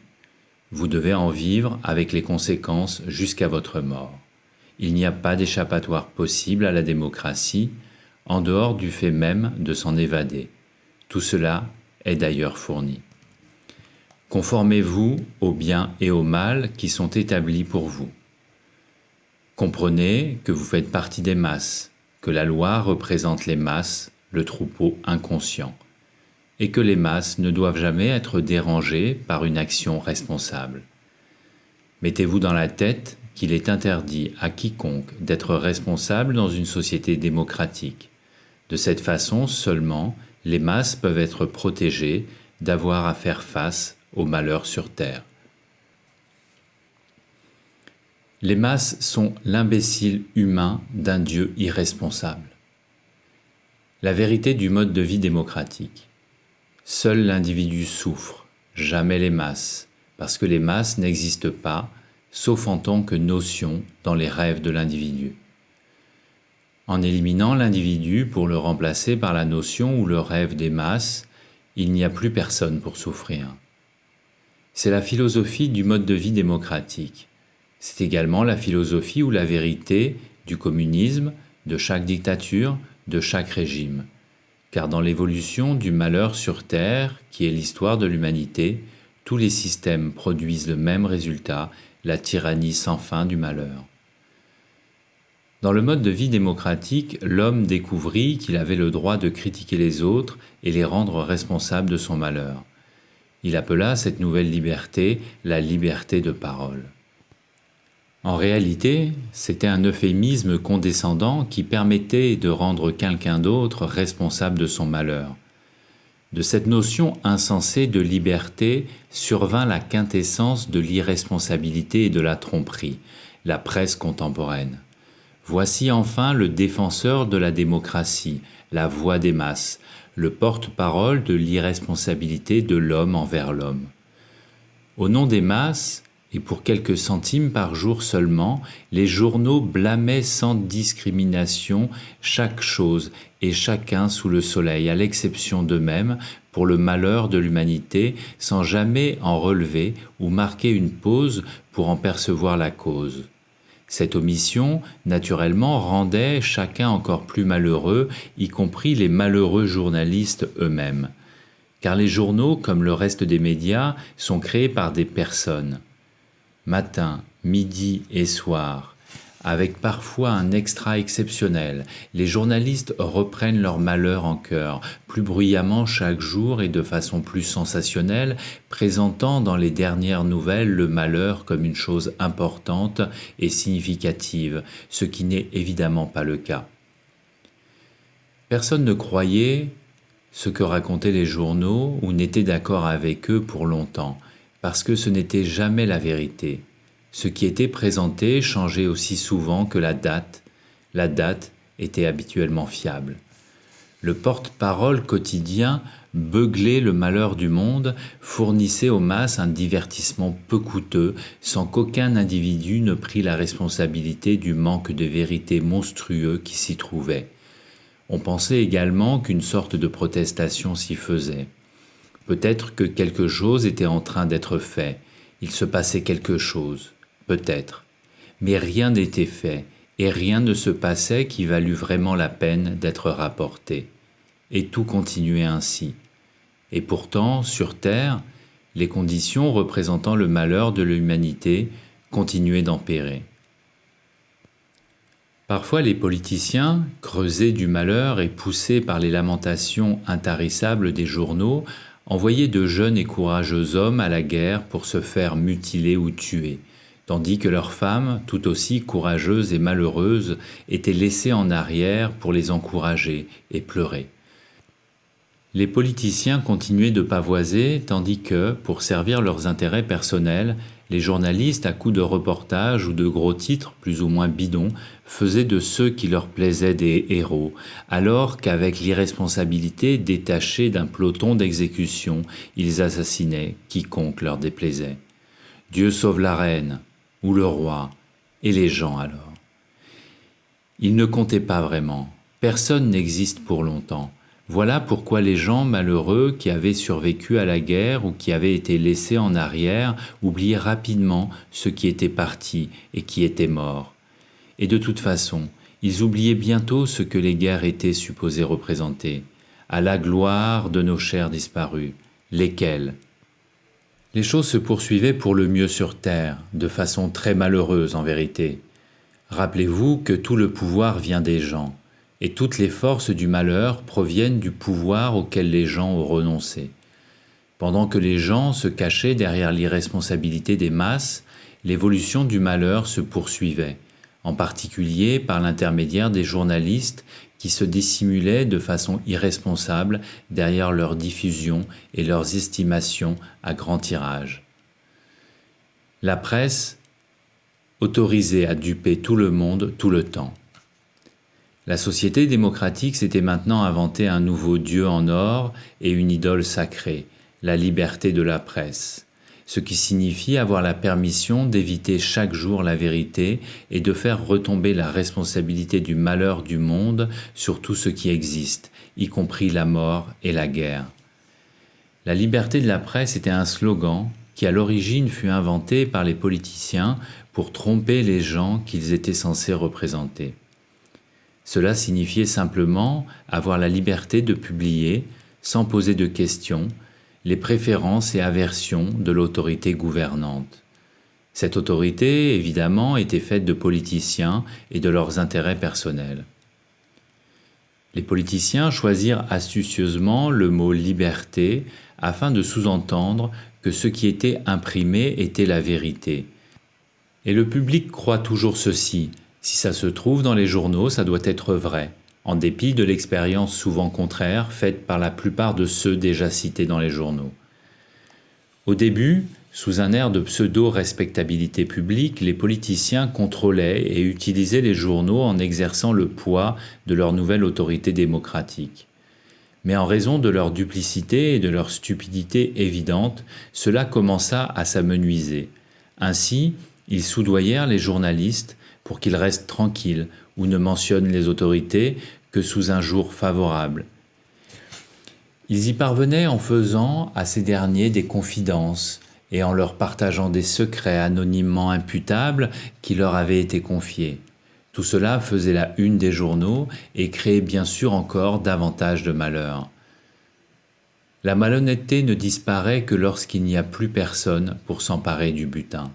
Vous devez en vivre avec les conséquences jusqu'à votre mort. Il n'y a pas d'échappatoire possible à la démocratie, en dehors du fait même de s'en évader. Tout cela est d'ailleurs fourni. Conformez-vous au bien et au mal qui sont établis pour vous. Comprenez que vous faites partie des masses, que la loi représente les masses, le troupeau inconscient, et que les masses ne doivent jamais être dérangées par une action responsable. Mettez-vous dans la tête qu'il est interdit à quiconque d'être responsable dans une société démocratique. De cette façon seulement, les masses peuvent être protégées d'avoir à faire face aux malheurs sur terre. Les masses sont l'imbécile humain d'un Dieu irresponsable. La vérité du mode de vie démocratique. Seul l'individu souffre, jamais les masses, parce que les masses n'existent pas, sauf en tant que notion dans les rêves de l'individu. En éliminant l'individu pour le remplacer par la notion ou le rêve des masses, il n'y a plus personne pour souffrir. C'est la philosophie du mode de vie démocratique. C'est également la philosophie ou la vérité du communisme, de chaque dictature, de chaque régime. Car dans l'évolution du malheur sur Terre, qui est l'histoire de l'humanité, tous les systèmes produisent le même résultat, la tyrannie sans fin du malheur. Dans le mode de vie démocratique, l'homme découvrit qu'il avait le droit de critiquer les autres et les rendre responsables de son malheur. Il appela cette nouvelle liberté la liberté de parole. En réalité, c'était un euphémisme condescendant qui permettait de rendre quelqu'un d'autre responsable de son malheur. De cette notion insensée de liberté survint la quintessence de l'irresponsabilité et de la tromperie, la presse contemporaine. Voici enfin le défenseur de la démocratie, la voix des masses, le porte-parole de l'irresponsabilité de l'homme envers l'homme. Au nom des masses, et pour quelques centimes par jour seulement, les journaux blâmaient sans discrimination chaque chose et chacun sous le soleil, à l'exception d'eux-mêmes, pour le malheur de l'humanité, sans jamais en relever ou marquer une pause pour en percevoir la cause. Cette omission, naturellement, rendait chacun encore plus malheureux, y compris les malheureux journalistes eux-mêmes. Car les journaux, comme le reste des médias, sont créés par des personnes. Matin, midi et soir, avec parfois un extra exceptionnel, les journalistes reprennent leur malheur en chœur, plus bruyamment chaque jour et de façon plus sensationnelle, présentant dans les dernières nouvelles le malheur comme une chose importante et significative, ce qui n'est évidemment pas le cas. Personne ne croyait ce que racontaient les journaux ou n'était d'accord avec eux pour longtemps, parce que ce n'était jamais la vérité. Ce qui était présenté changeait aussi souvent que la date était habituellement fiable. Le porte-parole quotidien beuglait le malheur du monde, fournissait aux masses un divertissement peu coûteux, sans qu'aucun individu ne prît la responsabilité du manque de vérité monstrueux qui s'y trouvait. On pensait également qu'une sorte de protestation s'y faisait. Peut-être que quelque chose était en train d'être fait, il se passait quelque chose, peut-être. Mais rien n'était fait, et rien ne se passait qui valût vraiment la peine d'être rapporté. Et tout continuait ainsi. Et pourtant, sur Terre, les conditions représentant le malheur de l'humanité continuaient d'empirer. Parfois les politiciens, creusés du malheur et poussés par les lamentations intarissables des journaux, envoyaient de jeunes et courageux hommes à la guerre pour se faire mutiler ou tuer, tandis que leurs femmes, tout aussi courageuses et malheureuses, étaient laissées en arrière pour les encourager et pleurer. Les politiciens continuaient de pavoiser, tandis que, pour servir leurs intérêts personnels, les journalistes, à coups de reportages ou de gros titres plus ou moins bidons, faisaient de ceux qui leur plaisaient des héros, alors qu'avec l'irresponsabilité détachée d'un peloton d'exécution, ils assassinaient quiconque leur déplaisait. Dieu sauve la reine, ou le roi, et les gens alors. Ils ne comptaient pas vraiment, personne n'existe pour longtemps. Voilà pourquoi les gens malheureux qui avaient survécu à la guerre ou qui avaient été laissés en arrière oubliaient rapidement ceux qui étaient partis et qui étaient morts. Et de toute façon, ils oubliaient bientôt ce que les guerres étaient supposées représenter, à la gloire de nos chers disparus, lesquels. Les choses se poursuivaient pour le mieux sur terre, de façon très malheureuse en vérité. Rappelez-vous que tout le pouvoir vient des gens. Et toutes les forces du malheur proviennent du pouvoir auquel les gens ont renoncé. Pendant que les gens se cachaient derrière l'irresponsabilité des masses, l'évolution du malheur se poursuivait, en particulier par l'intermédiaire des journalistes qui se dissimulaient de façon irresponsable derrière leur diffusion et leurs estimations à grand tirage. La presse autorisée à duper tout le monde tout le temps. La société démocratique s'était maintenant inventé un nouveau dieu en or et une idole sacrée, la liberté de la presse, ce qui signifie avoir la permission d'éviter chaque jour la vérité et de faire retomber la responsabilité du malheur du monde sur tout ce qui existe, y compris la mort et la guerre. La liberté de la presse était un slogan qui à l'origine fut inventé par les politiciens pour tromper les gens qu'ils étaient censés représenter. Cela signifiait simplement avoir la liberté de publier, sans poser de questions, les préférences et aversions de l'autorité gouvernante. Cette autorité, évidemment, était faite de politiciens et de leurs intérêts personnels. Les politiciens choisirent astucieusement le mot « liberté » afin de sous-entendre que ce qui était imprimé était la vérité. Et le public croit toujours ceci. Si ça se trouve dans les journaux, ça doit être vrai. en dépit de l'expérience souvent contraire faite par la plupart de ceux déjà cités dans les journaux. Au début, sous un air de pseudo-respectabilité publique, les politiciens contrôlaient et utilisaient les journaux en exerçant le poids de leur nouvelle autorité démocratique. Mais en raison de leur duplicité et de leur stupidité évidente, cela commença à s'amenuiser. Ainsi, ils soudoyèrent les journalistes pour qu'ils restent tranquilles ou ne mentionnent les autorités que sous un jour favorable. Ils y parvenaient en faisant à ces derniers des confidences et en leur partageant des secrets anonymement imputables qui leur avaient été confiés. Tout cela faisait la une des journaux et créait bien sûr encore davantage de malheur. La malhonnêteté ne disparaît que lorsqu'il n'y a plus personne pour s'emparer du butin.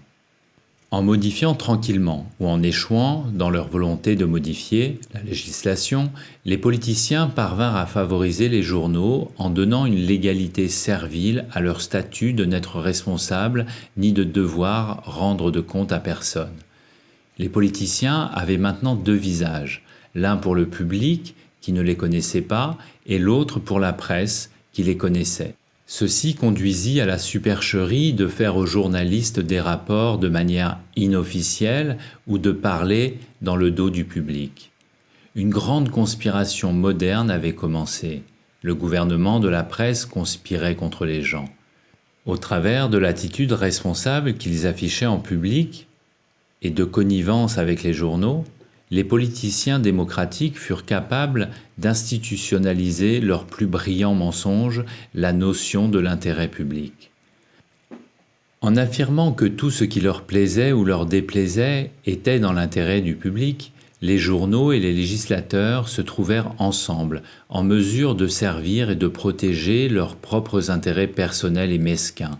En modifiant tranquillement ou en échouant dans leur volonté de modifier la législation, les politiciens parvinrent à favoriser les journaux en donnant une légalité servile à leur statut de n'être responsables ni de devoir rendre de compte à personne. Les politiciens avaient maintenant deux visages, l'un pour le public qui ne les connaissait pas et l'autre pour la presse qui les connaissait. Ceci conduisit à la supercherie de faire aux journalistes des rapports de manière inofficielle ou de parler dans le dos du public. Une grande conspiration moderne avait commencé. Le gouvernement de la presse conspirait contre les gens. Au travers de l'attitude responsable qu'ils affichaient en public et de connivence avec les journaux, les politiciens démocratiques furent capables d'institutionnaliser leur plus brillant mensonge, la notion de l'intérêt public. En affirmant que tout ce qui leur plaisait ou leur déplaisait était dans l'intérêt du public, les journaux et les législateurs se trouvèrent ensemble, en mesure de servir et de protéger leurs propres intérêts personnels et mesquins,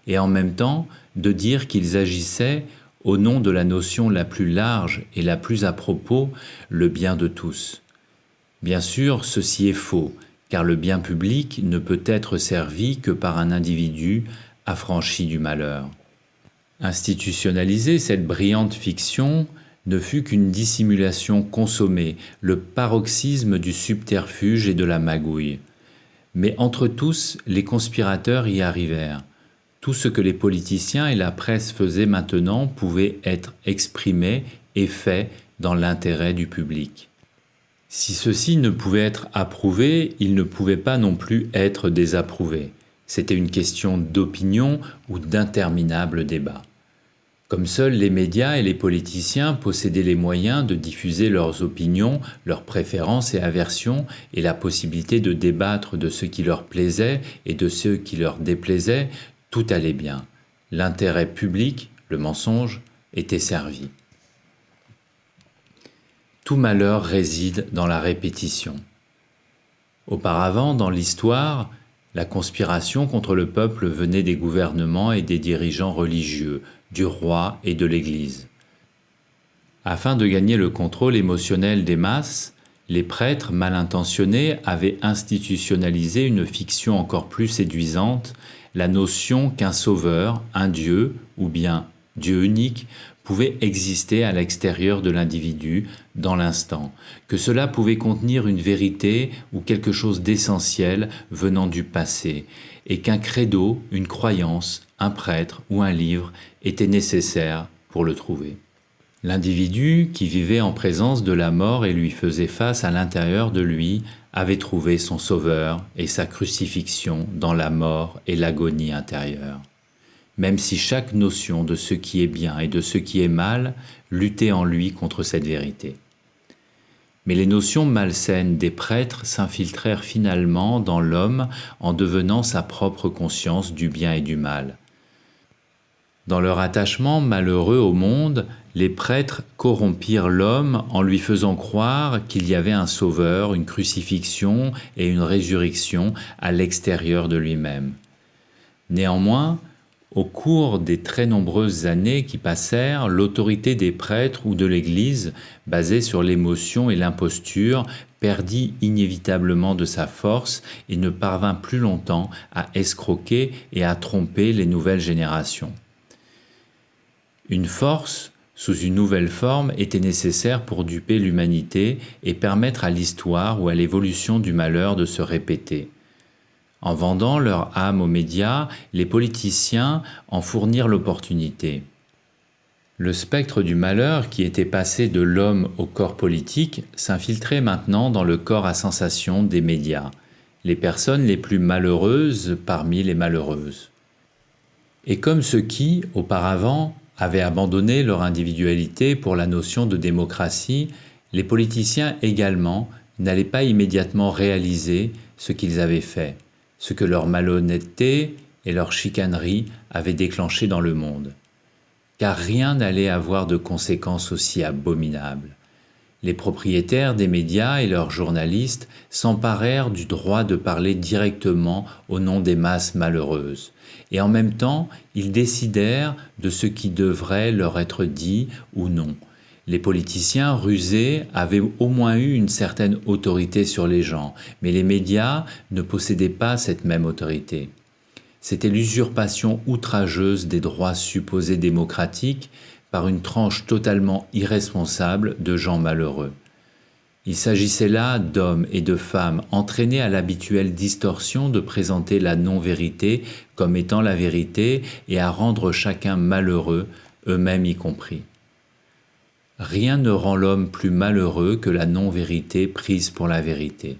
et en même temps de dire qu'ils agissaient au nom de la notion la plus large et la plus à propos, le bien de tous. Bien sûr, ceci est faux, car le bien public ne peut être servi que par un individu affranchi du malheur. Institutionnaliser cette brillante fiction ne fut qu'une dissimulation consommée, le paroxysme du subterfuge et de la magouille. Mais entre tous, les conspirateurs y arrivèrent. Tout ce que les politiciens et la presse faisaient maintenant pouvait être exprimé et fait dans l'intérêt du public. Si ceci ne pouvait être approuvé, il ne pouvait pas non plus être désapprouvé. C'était une question d'opinion ou d'interminables débats. Comme seuls les médias et les politiciens possédaient les moyens de diffuser leurs opinions, leurs préférences et aversions, et la possibilité de débattre de ce qui leur plaisait et de ce qui leur déplaisait, tout allait bien. L'intérêt public, le mensonge, était servi. Tout malheur réside dans la répétition. Auparavant, dans l'histoire, la conspiration contre le peuple venait des gouvernements et des dirigeants religieux, du roi et de l'Église. Afin de gagner le contrôle émotionnel des masses, les prêtres mal intentionnés avaient institutionnalisé une fiction encore plus séduisante, la notion qu'un sauveur, un Dieu, ou bien Dieu unique, pouvait exister à l'extérieur de l'individu, dans l'instant, que cela pouvait contenir une vérité ou quelque chose d'essentiel venant du passé, et qu'un credo, une croyance, un prêtre ou un livre étaient nécessaires pour le trouver. L'individu qui vivait en présence de la mort et lui faisait face à l'intérieur de lui avait trouvé son sauveur et sa crucifixion dans la mort et l'agonie intérieure. Même si chaque notion de ce qui est bien et de ce qui est mal luttait en lui contre cette vérité. Mais les notions malsaines des prêtres s'infiltrèrent finalement dans l'homme en devenant sa propre conscience du bien et du mal. Dans leur attachement malheureux au monde, les prêtres corrompirent l'homme en lui faisant croire qu'il y avait un sauveur, une crucifixion et une résurrection à l'extérieur de lui-même. Néanmoins, au cours des très nombreuses années qui passèrent, l'autorité des prêtres ou de l'Église, basée sur l'émotion et l'imposture, perdit inévitablement de sa force et ne parvint plus longtemps à escroquer et à tromper les nouvelles générations. Une force sous une nouvelle forme, étaient nécessaires pour duper l'humanité et permettre à l'histoire ou à l'évolution du malheur de se répéter. En vendant leur âme aux médias, les politiciens en fournirent l'opportunité. Le spectre du malheur, qui était passé de l'homme au corps politique, s'infiltrait maintenant dans le corps à sensation des médias, les personnes les plus malheureuses parmi les malheureuses. Et comme ceux qui, auparavant, avaient abandonné leur individualité pour la notion de démocratie, les politiciens également n'allaient pas immédiatement réaliser ce qu'ils avaient fait, ce que leur malhonnêteté et leur chicanerie avaient déclenché dans le monde. Car rien n'allait avoir de conséquences aussi abominables. Les propriétaires des médias et leurs journalistes s'emparèrent du droit de parler directement au nom des masses malheureuses, et en même temps, ils décidèrent de ce qui devrait leur être dit ou non. Les politiciens rusés avaient au moins eu une certaine autorité sur les gens, mais les médias ne possédaient pas cette même autorité. C'était l'usurpation outrageuse des droits supposés démocratiques par une tranche totalement irresponsable de gens malheureux. Il s'agissait là d'hommes et de femmes entraînés à l'habituelle distorsion de présenter la non-vérité comme étant la vérité et à rendre chacun malheureux, eux-mêmes y compris. Rien ne rend l'homme plus malheureux que la non-vérité prise pour la vérité.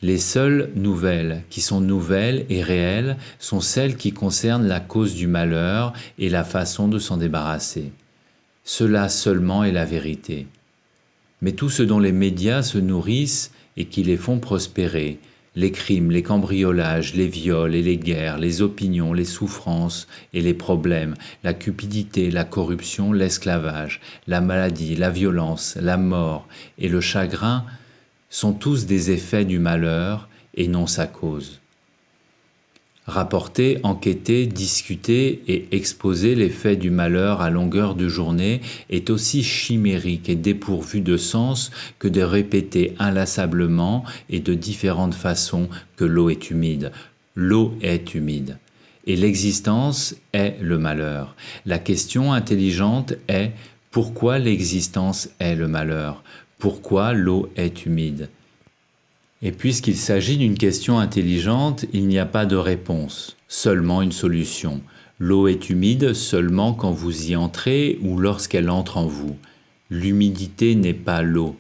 Les seules nouvelles qui sont nouvelles et réelles sont celles qui concernent la cause du malheur et la façon de s'en débarrasser. Cela seulement est la vérité. Mais tout ce dont les médias se nourrissent et qui les font prospérer, les crimes, les cambriolages, les viols et les guerres, les opinions, les souffrances et les problèmes, la cupidité, la corruption, l'esclavage, la maladie, la violence, la mort et le chagrin, sont tous des effets du malheur et non sa cause. Rapporter, enquêter, discuter et exposer les faits du malheur à longueur de journée est aussi chimérique et dépourvu de sens que de répéter inlassablement et de différentes façons que l'eau est humide. L'eau est humide. Et l'existence est le malheur. La question intelligente est pourquoi l'existence est le malheur ? Pourquoi l'eau est humide ? Et puisqu'il s'agit d'une question intelligente, il n'y a pas de réponse, seulement une solution. L'eau est humide seulement quand vous y entrez ou lorsqu'elle entre en vous. L'humidité n'est pas l'eau.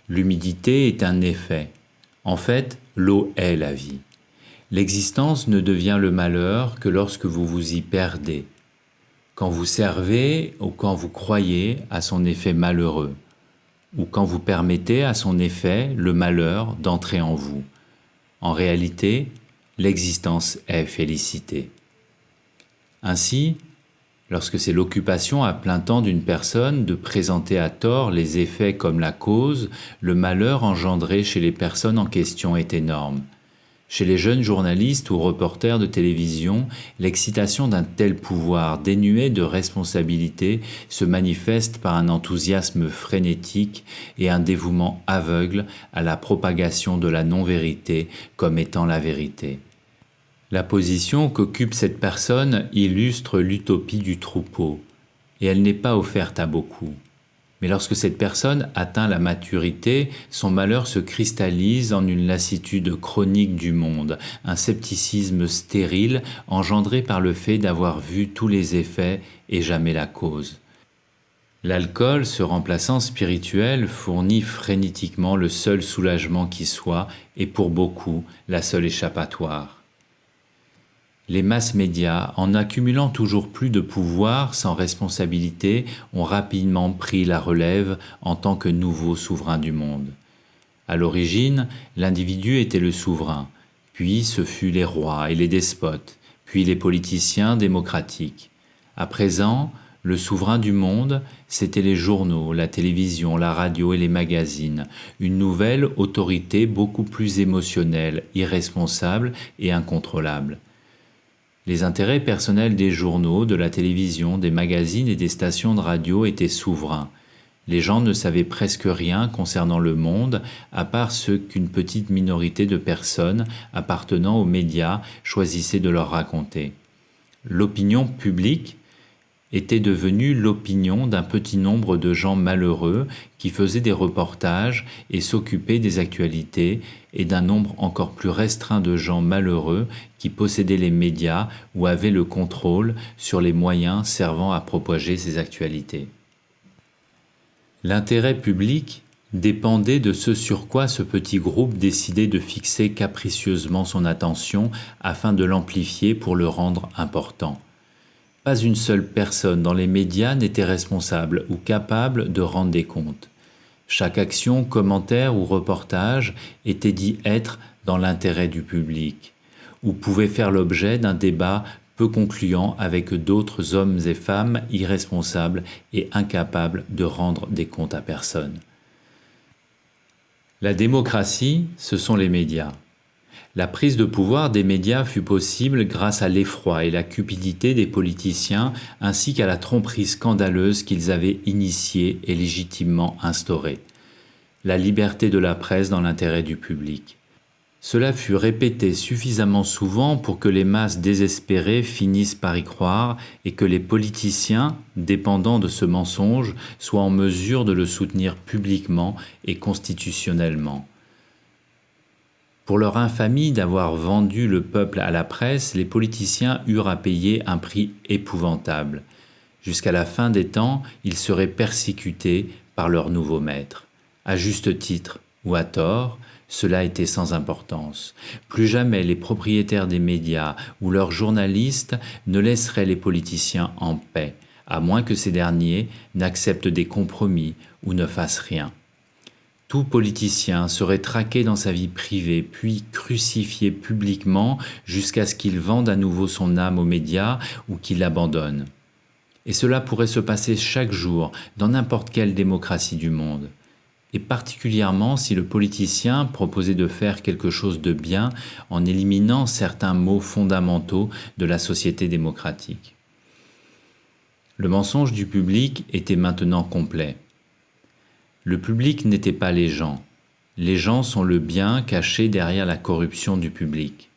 L'humidité est un effet. En fait, l'eau est la vie. L'existence ne devient le malheur que lorsque vous vous y perdez, quand vous servez ou quand vous croyez à son effet malheureux, ou quand vous permettez à son effet, le malheur, d'entrer en vous. En réalité, l'existence est félicité. Ainsi, lorsque c'est l'occupation à plein temps d'une personne de présenter à tort les effets comme la cause, le malheur engendré chez les personnes en question est énorme. Chez les jeunes journalistes ou reporters de télévision, l'excitation d'un tel pouvoir dénué de responsabilité se manifeste par un enthousiasme frénétique et un dévouement aveugle à la propagation de la non-vérité comme étant la vérité. La position qu'occupe cette personne illustre l'utopie du troupeau, et elle n'est pas offerte à beaucoup. Mais lorsque cette personne atteint la maturité, son malheur se cristallise en une lassitude chronique du monde, un scepticisme stérile engendré par le fait d'avoir vu tous les effets et jamais la cause. L'alcool, se remplaçant spirituel, fournit frénétiquement le seul soulagement qui soit, et pour beaucoup, la seule échappatoire. Les masses médias, en accumulant toujours plus de pouvoir sans responsabilité, ont rapidement pris la relève en tant que nouveaux souverains du monde. À l'origine, l'individu était le souverain, puis ce fut les rois et les despotes, puis les politiciens démocratiques. À présent, le souverain du monde, c'étaient les journaux, la télévision, la radio et les magazines, une nouvelle autorité beaucoup plus émotionnelle, irresponsable et incontrôlable. Les intérêts personnels des journaux, de la télévision, des magazines et des stations de radio étaient souverains. Les gens ne savaient presque rien concernant le monde, à part ce qu'une petite minorité de personnes appartenant aux médias choisissaient de leur raconter. L'opinion publique, était devenue l'opinion d'un petit nombre de gens malheureux qui faisaient des reportages et s'occupaient des actualités, et d'un nombre encore plus restreint de gens malheureux qui possédaient les médias ou avaient le contrôle sur les moyens servant à propager ces actualités. L'intérêt public dépendait de ce sur quoi ce petit groupe décidait de fixer capricieusement son attention afin de l'amplifier pour le rendre important. Pas une seule personne dans les médias n'était responsable ou capable de rendre des comptes. Chaque action, commentaire ou reportage était dit être dans l'intérêt du public, ou pouvait faire l'objet d'un débat peu concluant avec d'autres hommes et femmes irresponsables et incapables de rendre des comptes à personne. La démocratie, ce sont les médias. La prise de pouvoir des médias fut possible grâce à l'effroi et la cupidité des politiciens ainsi qu'à la tromperie scandaleuse qu'ils avaient initiée et légitimement instaurée. La liberté de la presse dans l'intérêt du public. Cela fut répété suffisamment souvent pour que les masses désespérées finissent par y croire et que les politiciens, dépendants de ce mensonge, soient en mesure de le soutenir publiquement et constitutionnellement. Pour leur infamie d'avoir vendu le peuple à la presse, les politiciens eurent à payer un prix épouvantable. Jusqu'à la fin des temps, ils seraient persécutés par leur nouveau maître. À juste titre ou à tort, cela était sans importance. Plus jamais les propriétaires des médias ou leurs journalistes ne laisseraient les politiciens en paix, à moins que ces derniers n'acceptent des compromis ou ne fassent rien. Tout politicien serait traqué dans sa vie privée, puis crucifié publiquement jusqu'à ce qu'il vende à nouveau son âme aux médias ou qu'il l'abandonne. Et cela pourrait se passer chaque jour dans n'importe quelle démocratie du monde. Et particulièrement si le politicien proposait de faire quelque chose de bien en éliminant certains mots fondamentaux de la société démocratique. Le mensonge du public était maintenant complet. Le public n'était pas les gens. Les gens sont le bien caché derrière la corruption du public.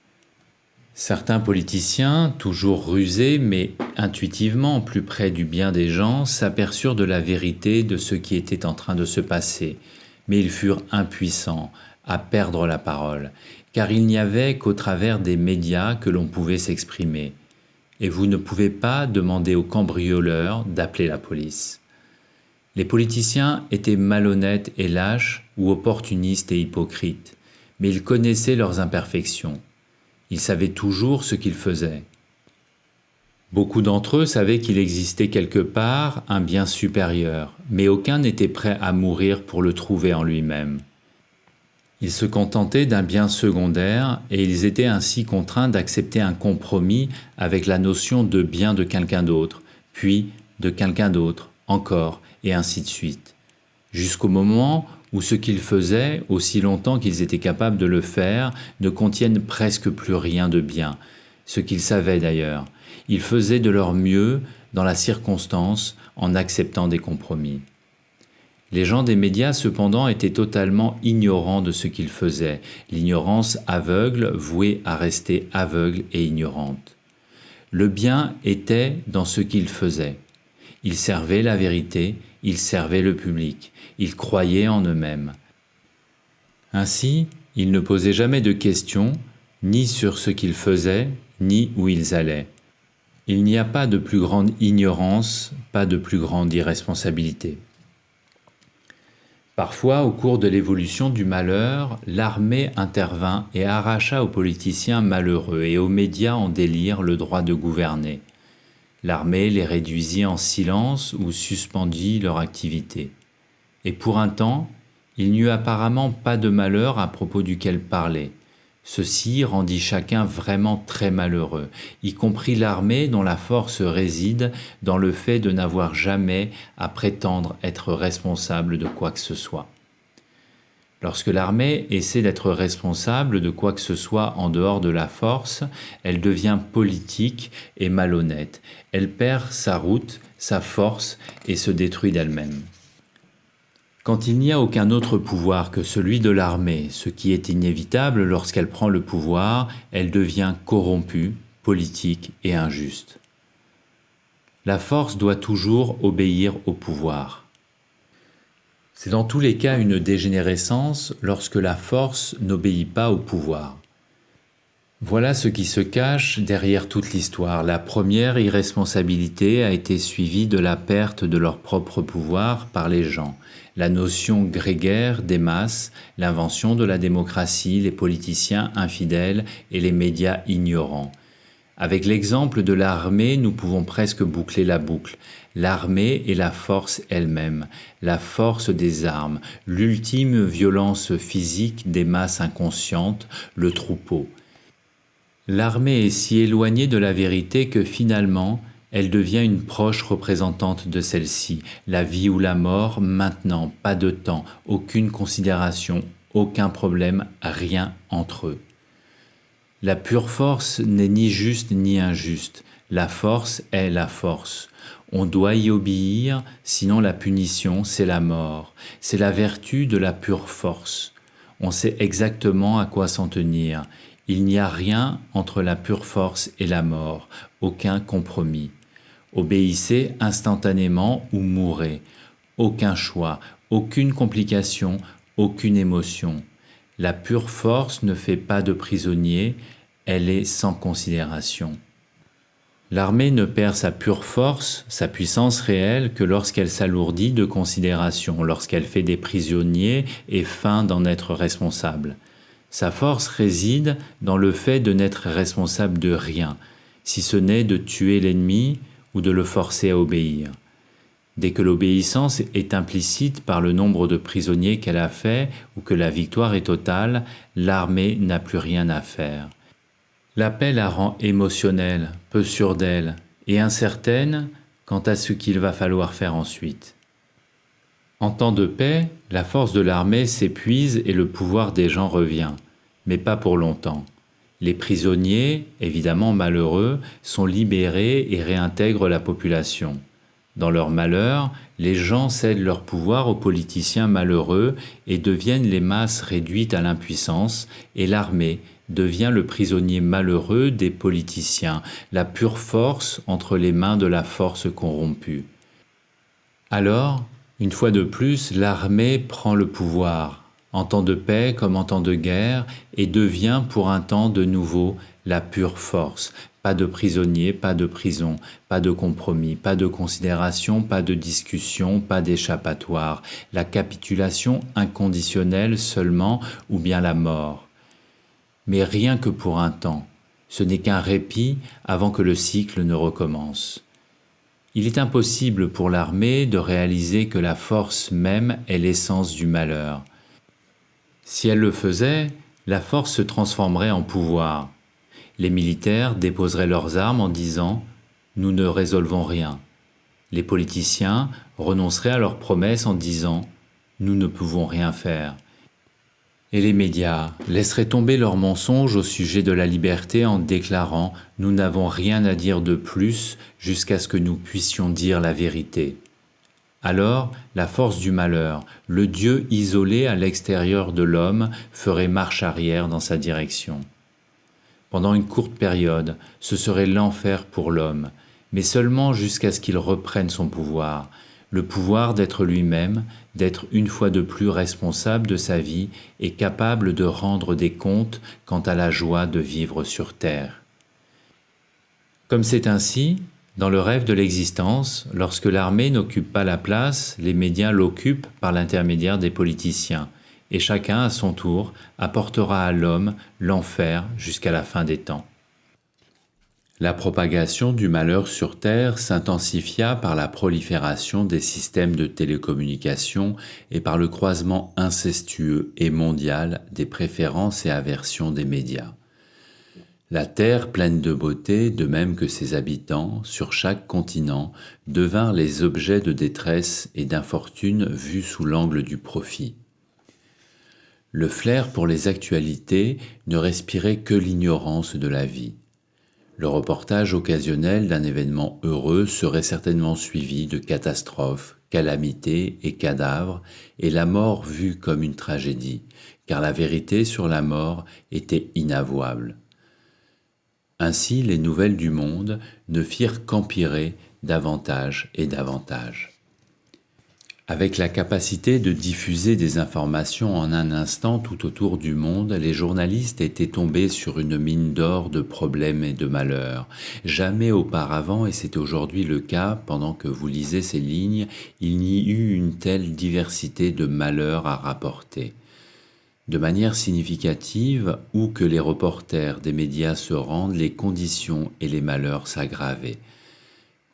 Certains politiciens, toujours rusés mais intuitivement plus près du bien des gens, s'aperçurent de la vérité de ce qui était en train de se passer, mais ils furent impuissants à perdre la parole, car il n'y avait qu'au travers des médias que l'on pouvait s'exprimer. Et vous ne pouvez pas demander aux cambrioleurs d'appeler la police. Les politiciens étaient malhonnêtes et lâches ou opportunistes et hypocrites, mais ils connaissaient leurs imperfections. Ils savaient toujours ce qu'ils faisaient. Beaucoup d'entre eux savaient qu'il existait quelque part un bien supérieur, mais aucun n'était prêt à mourir pour le trouver en lui-même. Ils se contentaient d'un bien secondaire et ils étaient ainsi contraints d'accepter un compromis avec la notion de bien de quelqu'un d'autre, puis de quelqu'un d'autre, encore, et ainsi de suite. Jusqu'au moment où ce qu'ils faisaient, aussi longtemps qu'ils étaient capables de le faire, ne contiennent presque plus rien de bien. Ce qu'ils savaient d'ailleurs. Ils faisaient de leur mieux dans la circonstance en acceptant des compromis. Les gens des médias, cependant, étaient totalement ignorants de ce qu'ils faisaient, l'ignorance aveugle vouée à rester aveugle et ignorante. Le bien était dans ce qu'ils faisaient. Ils servaient la vérité, ils servaient le public, ils croyaient en eux-mêmes. Ainsi, ils ne posaient jamais de questions, ni sur ce qu'ils faisaient, ni où ils allaient. Il n'y a pas de plus grande ignorance, pas de plus grande irresponsabilité. Parfois, au cours de l'évolution du malheur, l'armée intervint et arracha aux politiciens malheureux et aux médias en délire le droit de gouverner. L'armée les réduisit en silence ou suspendit leur activité. Et pour un temps, il n'y eut apparemment pas de malheur à propos duquel parler. Ceci rendit chacun vraiment très malheureux, y compris l'armée dont la force réside dans le fait de n'avoir jamais à prétendre être responsable de quoi que ce soit. Lorsque l'armée essaie d'être responsable de quoi que ce soit en dehors de la force, elle devient politique et malhonnête. Elle perd sa route, sa force et se détruit d'elle-même. Quand il n'y a aucun autre pouvoir que celui de l'armée, ce qui est inévitable lorsqu'elle prend le pouvoir, elle devient corrompue, politique et injuste. La force doit toujours obéir au pouvoir. C'est dans tous les cas une dégénérescence lorsque la force n'obéit pas au pouvoir. Voilà ce qui se cache derrière toute l'histoire. La première irresponsabilité a été suivie de la perte de leur propre pouvoir par les gens. La notion grégaire des masses, l'invention de la démocratie, les politiciens infidèles et les médias ignorants. Avec l'exemple de l'armée, nous pouvons presque boucler la boucle. L'armée est la force elle-même, la force des armes, l'ultime violence physique des masses inconscientes, le troupeau. L'armée est si éloignée de la vérité que finalement, elle devient une proche représentante de celle-ci. La vie ou la mort, maintenant, pas de temps, aucune considération, aucun problème, rien entre eux. La pure force n'est ni juste ni injuste. La force est la force. On doit y obéir, sinon la punition, c'est la mort. C'est la vertu de la pure force. On sait exactement à quoi s'en tenir. Il n'y a rien entre la pure force et la mort, aucun compromis. Obéissez instantanément ou mourrez. Aucun choix, aucune complication, aucune émotion. La pure force ne fait pas de prisonniers, elle est sans considération. L'armée ne perd sa pure force, sa puissance réelle, que lorsqu'elle s'alourdit de considération, lorsqu'elle fait des prisonniers et feint d'en être responsable. Sa force réside dans le fait de n'être responsable de rien, si ce n'est de tuer l'ennemi ou de le forcer à obéir. Dès que l'obéissance est implicite par le nombre de prisonniers qu'elle a fait ou que la victoire est totale, l'armée n'a plus rien à faire. La paix la rend émotionnelle, peu sûre d'elle, et incertaine quant à ce qu'il va falloir faire ensuite. En temps de paix, la force de l'armée s'épuise et le pouvoir des gens revient, mais pas pour longtemps. Les prisonniers, évidemment malheureux, sont libérés et réintègrent la population. Dans leur malheur, les gens cèdent leur pouvoir aux politiciens malheureux et deviennent les masses réduites à l'impuissance, et l'armée devient le prisonnier malheureux des politiciens, la pure force entre les mains de la force corrompue. Alors, une fois de plus, l'armée prend le pouvoir, en temps de paix comme en temps de guerre, et devient pour un temps de nouveau la pure force. Pas de prisonniers, pas de prison, pas de compromis, pas de considération, pas de discussion, pas d'échappatoire. La capitulation inconditionnelle seulement, ou bien la mort. Mais rien que pour un temps. Ce n'est qu'un répit avant que le cycle ne recommence. Il est impossible pour l'armée de réaliser que la force même est l'essence du malheur. Si elle le faisait, la force se transformerait en pouvoir. Les militaires déposeraient leurs armes en disant « Nous ne résolvons rien ». Les politiciens renonceraient à leurs promesses en disant « Nous ne pouvons rien faire ». Et les médias laisseraient tomber leurs mensonges au sujet de la liberté en déclarant « Nous n'avons rien à dire de plus jusqu'à ce que nous puissions dire la vérité ». Alors, la force du malheur, le Dieu isolé à l'extérieur de l'homme, ferait marche arrière dans sa direction. Pendant une courte période, ce serait l'enfer pour l'homme, mais seulement jusqu'à ce qu'il reprenne son pouvoir, le pouvoir d'être lui-même, d'être une fois de plus responsable de sa vie et capable de rendre des comptes quant à la joie de vivre sur terre. Comme c'est ainsi, dans le rêve de l'existence, lorsque l'armée n'occupe pas la place, les médias l'occupent par l'intermédiaire des politiciens, et chacun à son tour apportera à l'homme l'enfer jusqu'à la fin des temps. La propagation du malheur sur Terre s'intensifia par la prolifération des systèmes de télécommunication et par le croisement incestueux et mondial des préférences et aversions des médias. La Terre pleine de beauté, de même que ses habitants, sur chaque continent, devinrent les objets de détresse et d'infortune vus sous l'angle du profit. Le flair pour les actualités ne respirait que l'ignorance de la vie. Le reportage occasionnel d'un événement heureux serait certainement suivi de catastrophes, calamités et cadavres, et la mort vue comme une tragédie, car la vérité sur la mort était inavouable. Ainsi, les nouvelles du monde ne firent qu'empirer davantage et davantage. Avec la capacité de diffuser des informations en un instant tout autour du monde, les journalistes étaient tombés sur une mine d'or de problèmes et de malheurs. Jamais auparavant, et c'est aujourd'hui le cas, pendant que vous lisez ces lignes, il n'y eut une telle diversité de malheurs à rapporter. De manière significative, où que les reporters des médias se rendent, les conditions et les malheurs s'aggravaient.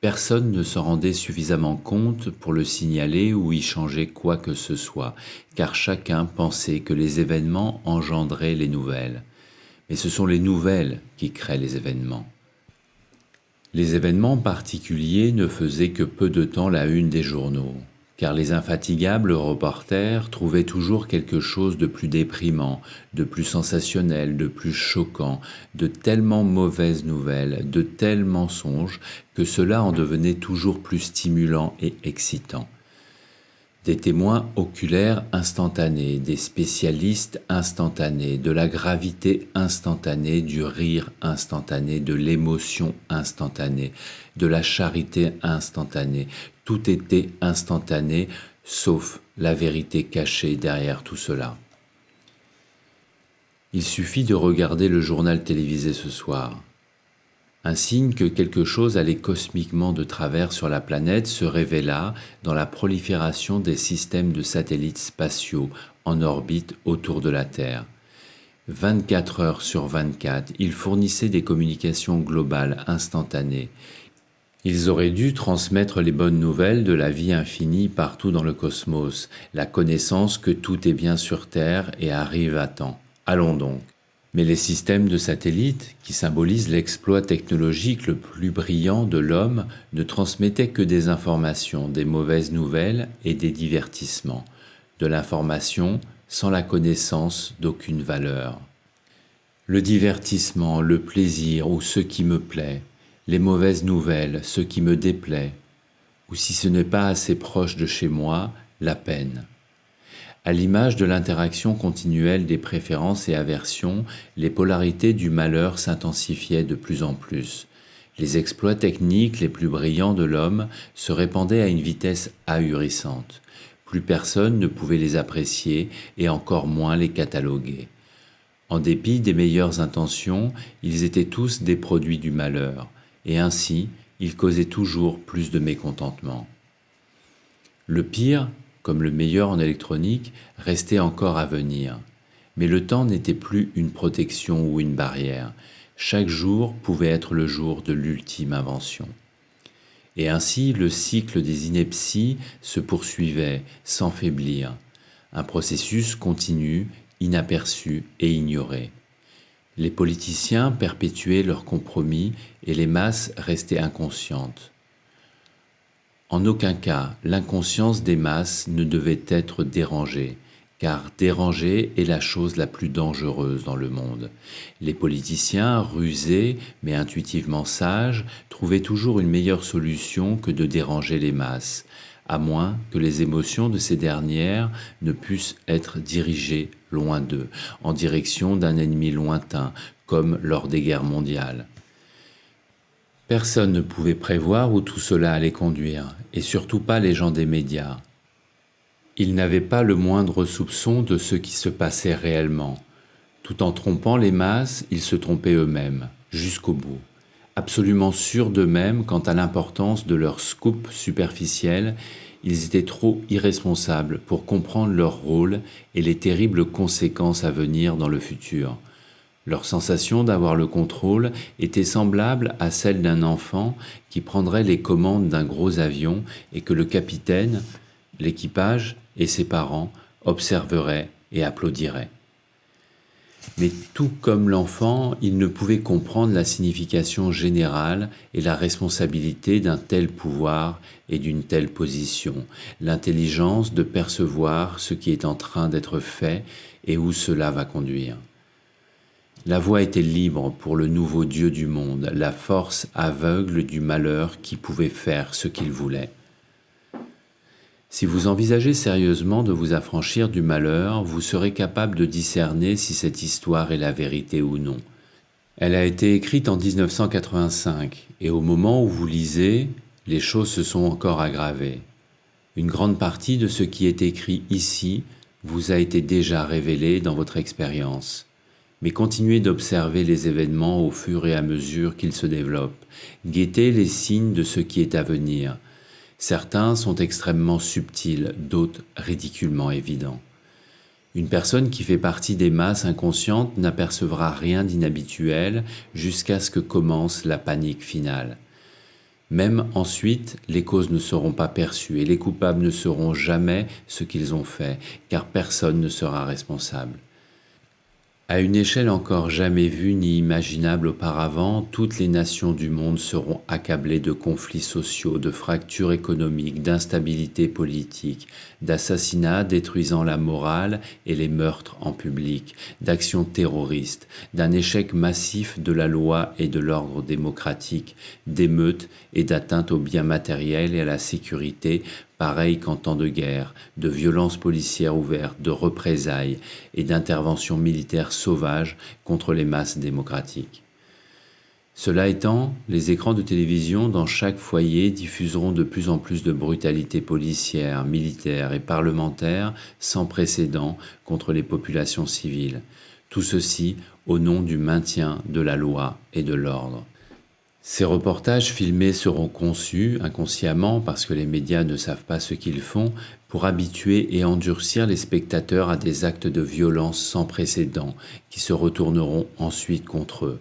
Personne ne s'en rendait suffisamment compte pour le signaler ou y changer quoi que ce soit, car chacun pensait que les événements engendraient les nouvelles. Mais ce sont les nouvelles qui créent les événements. Les événements particuliers ne faisaient que peu de temps la une des journaux, car les infatigables reporters trouvaient toujours quelque chose de plus déprimant, de plus sensationnel, de plus choquant, de tellement mauvaises nouvelles, de tels mensonges, que cela en devenait toujours plus stimulant et excitant. Des témoins oculaires instantanés, des spécialistes instantanés, de la gravité instantanée, du rire instantané, de l'émotion instantanée, de la charité instantanée. Tout était instantané, sauf la vérité cachée derrière tout cela. Il suffit de regarder le journal télévisé ce soir. Un signe que quelque chose allait cosmiquement de travers sur la planète se révéla dans la prolifération des systèmes de satellites spatiaux en orbite autour de la Terre. 24 heures sur 24, ils fournissaient des communications globales instantanées. Ils auraient dû transmettre les bonnes nouvelles de la vie infinie partout dans le cosmos, la connaissance que tout est bien sur Terre et arrive à temps. Allons donc. Mais les systèmes de satellites, qui symbolisent l'exploit technologique le plus brillant de l'homme, ne transmettaient que des informations, des mauvaises nouvelles et des divertissements. De l'information sans la connaissance d'aucune valeur. Le divertissement, le plaisir ou ce qui me plaît, les mauvaises nouvelles, ce qui me déplaît, ou si ce n'est pas assez proche de chez moi, la peine. À l'image de l'interaction continuelle des préférences et aversions, les polarités du malheur s'intensifiaient de plus en plus. Les exploits techniques les plus brillants de l'homme se répandaient à une vitesse ahurissante. Plus personne ne pouvait les apprécier et encore moins les cataloguer. En dépit des meilleures intentions, ils étaient tous des produits du malheur, et ainsi ils causaient toujours plus de mécontentement. Le pire, comme le meilleur en électronique, restait encore à venir. Mais le temps n'était plus une protection ou une barrière. Chaque jour pouvait être le jour de l'ultime invention. Et ainsi, le cycle des inepties se poursuivait sans faiblir. Un processus continu, inaperçu et ignoré. Les politiciens perpétuaient leurs compromis et les masses restaient inconscientes. En aucun cas, l'inconscience des masses ne devait être dérangée, car déranger est la chose la plus dangereuse dans le monde. Les politiciens, rusés mais intuitivement sages, trouvaient toujours une meilleure solution que de déranger les masses, à moins que les émotions de ces dernières ne puissent être dirigées loin d'eux, en direction d'un ennemi lointain, comme lors des guerres mondiales. Personne ne pouvait prévoir où tout cela allait conduire, et surtout pas les gens des médias. Ils n'avaient pas le moindre soupçon de ce qui se passait réellement. Tout en trompant les masses, ils se trompaient eux-mêmes, jusqu'au bout. Absolument sûrs d'eux-mêmes quant à l'importance de leur scoop superficiel, ils étaient trop irresponsables pour comprendre leur rôle et les terribles conséquences à venir dans le futur. Leur sensation d'avoir le contrôle était semblable à celle d'un enfant qui prendrait les commandes d'un gros avion et que le capitaine, l'équipage et ses parents observeraient et applaudiraient. Mais tout comme l'enfant, il ne pouvait comprendre la signification générale et la responsabilité d'un tel pouvoir et d'une telle position, l'intelligence de percevoir ce qui est en train d'être fait et où cela va conduire. La voie était libre pour le nouveau Dieu du monde, la force aveugle du malheur qui pouvait faire ce qu'il voulait. Si vous envisagez sérieusement de vous affranchir du malheur, vous serez capable de discerner si cette histoire est la vérité ou non. Elle a été écrite en 1985 et au moment où vous lisez, les choses se sont encore aggravées. Une grande partie de ce qui est écrit ici vous a été déjà révélé dans votre expérience. Mais continuez d'observer les événements au fur et à mesure qu'ils se développent. Guettez les signes de ce qui est à venir. Certains sont extrêmement subtils, d'autres ridiculement évidents. Une personne qui fait partie des masses inconscientes n'apercevra rien d'inhabituel jusqu'à ce que commence la panique finale. Même ensuite, les causes ne seront pas perçues et les coupables ne sauront jamais ce qu'ils ont fait, car personne ne sera responsable. À une échelle encore jamais vue ni imaginable auparavant, toutes les nations du monde seront accablées de conflits sociaux, de fractures économiques, d'instabilité politique, d'assassinats détruisant la morale et les meurtres en public, d'actions terroristes, d'un échec massif de la loi et de l'ordre démocratique, d'émeutes et d'atteintes aux biens matériels et à la sécurité, pareil qu'en temps de guerre, de violences policières ouvertes, de représailles et d'interventions militaires sauvages contre les masses démocratiques. Cela étant, les écrans de télévision dans chaque foyer diffuseront de plus en plus de brutalités policières, militaires et parlementaires sans précédent contre les populations civiles. Tout ceci au nom du maintien de la loi et de l'ordre. Ces reportages filmés seront conçus inconsciemment parce que les médias ne savent pas ce qu'ils font pour habituer et endurcir les spectateurs à des actes de violence sans précédent qui se retourneront ensuite contre eux.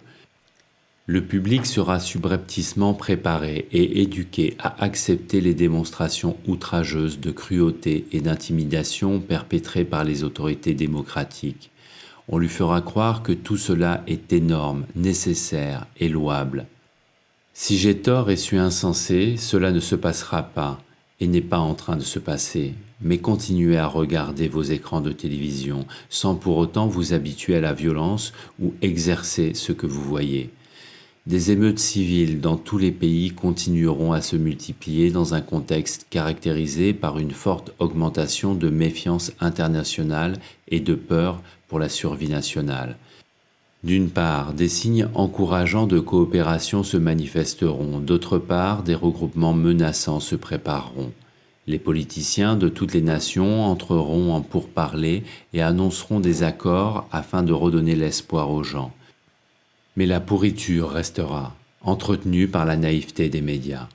Le public sera subrepticement préparé et éduqué à accepter les démonstrations outrageuses de cruauté et d'intimidation perpétrées par les autorités démocratiques. On lui fera croire que tout cela est énorme, nécessaire et louable. Si j'ai tort et suis insensé, cela ne se passera pas et n'est pas en train de se passer, mais continuez à regarder vos écrans de télévision sans pour autant vous habituer à la violence ou exercer ce que vous voyez. Des émeutes civiles dans tous les pays continueront à se multiplier dans un contexte caractérisé par une forte augmentation de méfiance internationale et de peur pour la survie nationale. D'une part, des signes encourageants de coopération se manifesteront, d'autre part, des regroupements menaçants se prépareront. Les politiciens de toutes les nations entreront en pourparlers et annonceront des accords afin de redonner l'espoir aux gens. Mais la pourriture restera, entretenue par la naïveté des médias.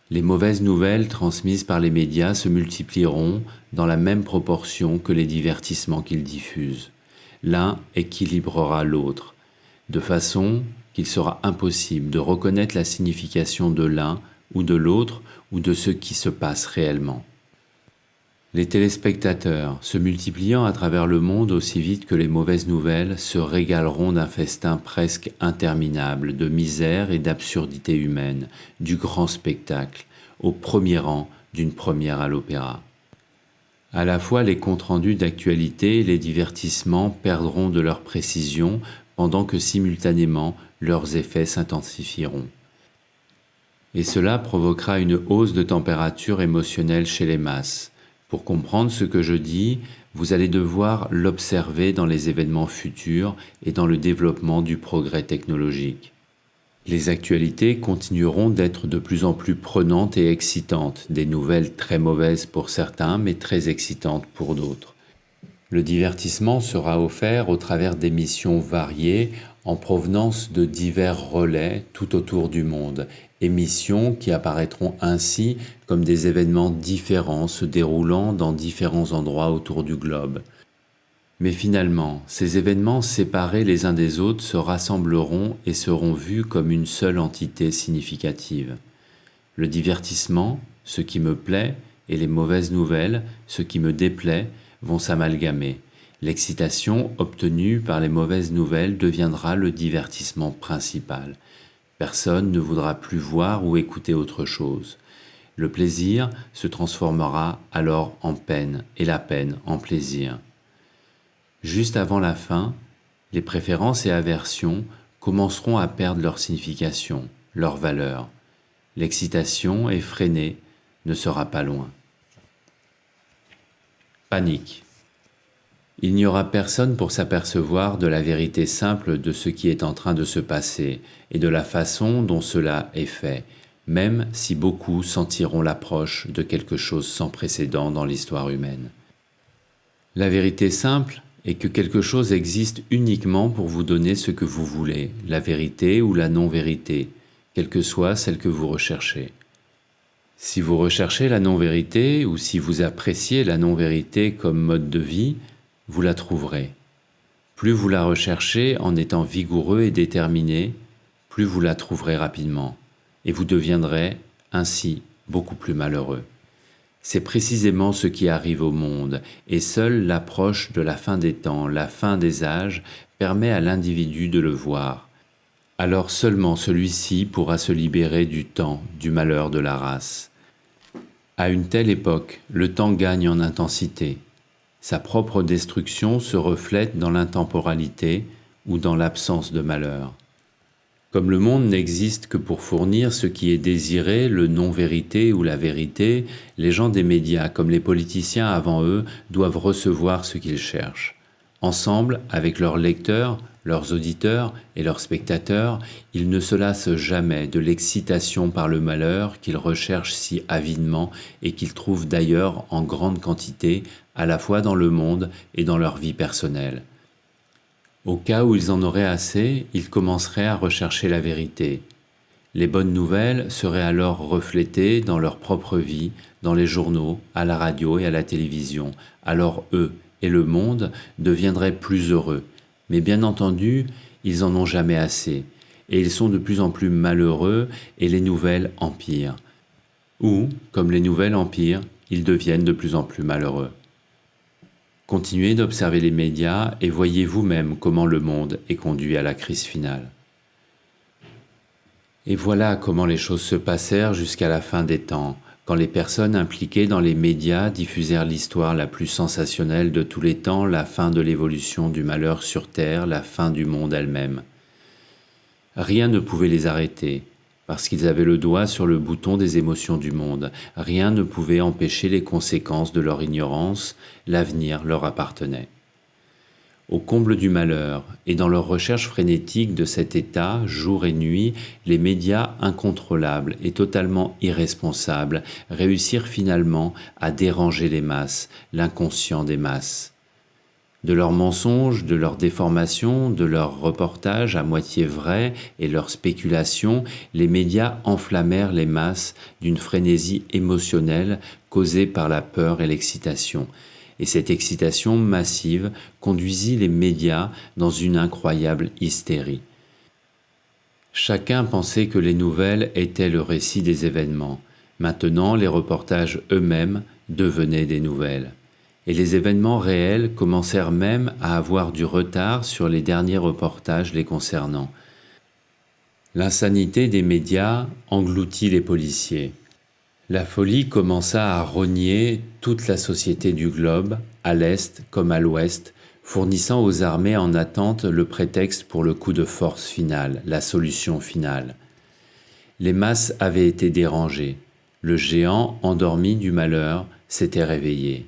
Les mauvaises nouvelles transmises par les médias se multiplieront dans la même proportion que les divertissements qu'ils diffusent. L'un équilibrera l'autre, de façon qu'il sera impossible de reconnaître la signification de l'un ou de l'autre ou de ce qui se passe réellement. Les téléspectateurs, se multipliant à travers le monde aussi vite que les mauvaises nouvelles, se régaleront d'un festin presque interminable de misère et d'absurdité humaine, du grand spectacle, au premier rang d'une première à l'opéra. À la fois les comptes rendus d'actualité et les divertissements perdront de leur précision pendant que simultanément leurs effets s'intensifieront. Et cela provoquera une hausse de température émotionnelle chez les masses. Pour comprendre ce que je dis, vous allez devoir l'observer dans les événements futurs et dans le développement du progrès technologique. Les actualités continueront d'être de plus en plus prenantes et excitantes, des nouvelles très mauvaises pour certains, mais très excitantes pour d'autres. Le divertissement sera offert au travers d'émissions variées en provenance de divers relais tout autour du monde, émissions qui apparaîtront ainsi comme des événements différents se déroulant dans différents endroits autour du globe. Mais finalement, ces événements séparés les uns des autres se rassembleront et seront vus comme une seule entité significative. Le divertissement, ce qui me plaît, et les mauvaises nouvelles, ce qui me déplaît, vont s'amalgamer. L'excitation obtenue par les mauvaises nouvelles deviendra le divertissement principal. Personne ne voudra plus voir ou écouter autre chose. Le plaisir se transformera alors en peine et la peine en plaisir. Juste avant la fin, les préférences et aversions commenceront à perdre leur signification, leur valeur. L'excitation effrénée ne sera pas loin. Panique. Il n'y aura personne pour s'apercevoir de la vérité simple de ce qui est en train de se passer et de la façon dont cela est fait. même si beaucoup sentiront l'approche de quelque chose sans précédent dans l'histoire humaine. La vérité simple est que quelque chose existe uniquement pour vous donner ce que vous voulez, la vérité ou la non-vérité, quelle que soit celle que vous recherchez. Si vous recherchez la non-vérité ou si vous appréciez la non-vérité comme mode de vie, vous la trouverez. Plus vous la recherchez en étant vigoureux et déterminé, plus vous la trouverez rapidement, et vous deviendrez ainsi beaucoup plus malheureux. C'est précisément ce qui arrive au monde, et seule l'approche de la fin des temps, la fin des âges, permet à l'individu de le voir. Alors seulement celui-ci pourra se libérer du temps, du malheur de la race. À une telle époque, le temps gagne en intensité. Sa propre destruction se reflète dans l'intemporalité ou dans l'absence de malheur. Comme le monde n'existe que pour fournir ce qui est désiré, le non-vérité ou la vérité, les gens des médias, comme les politiciens avant eux, doivent recevoir ce qu'ils cherchent. Ensemble, avec leurs lecteurs, leurs auditeurs et leurs spectateurs, ils ne se lassent jamais de l'excitation par le malheur qu'ils recherchent si avidement et qu'ils trouvent d'ailleurs en grande quantité, à la fois dans le monde et dans leur vie personnelle. Au cas où ils en auraient assez, ils commenceraient à rechercher la vérité. Les bonnes nouvelles seraient alors reflétées dans leur propre vie, dans les journaux, à la radio et à la télévision. Alors eux et le monde deviendraient plus heureux. Mais bien entendu, ils n'en ont jamais assez. Et ils sont de plus en plus malheureux et les nouvelles empirent. Ou, comme les nouvelles empirent, ils deviennent de plus en plus malheureux. Continuez d'observer les médias et voyez vous-même comment le monde est conduit à la crise finale. Et voilà comment les choses se passèrent jusqu'à la fin des temps, quand les personnes impliquées dans les médias diffusèrent l'histoire la plus sensationnelle de tous les temps, la fin de l'évolution du malheur sur Terre, la fin du monde elle-même. Rien ne pouvait les arrêter, parce qu'ils avaient le doigt sur le bouton des émotions du monde. Rien ne pouvait empêcher les conséquences de leur ignorance, l'avenir leur appartenait. Au comble du malheur, et dans leur recherche frénétique de cet état, jour et nuit, les médias incontrôlables et totalement irresponsables réussirent finalement à déranger les masses, l'inconscient des masses. De leurs mensonges, de leurs déformations, de leurs reportages à moitié vrais et leurs spéculations, les médias enflammèrent les masses d'une frénésie émotionnelle causée par la peur et l'excitation. Et cette excitation massive conduisit les médias dans une incroyable hystérie. Chacun pensait que les nouvelles étaient le récit des événements. Maintenant, les reportages eux-mêmes devenaient des nouvelles. Et les événements réels commencèrent même à avoir du retard sur les derniers reportages les concernant. L'insanité des médias engloutit les policiers. La folie commença à rogner toute la société du globe, à l'est comme à l'ouest, fournissant aux armées en attente le prétexte pour le coup de force final, la solution finale. Les masses avaient été dérangées. Le géant, endormi du malheur, s'était réveillé.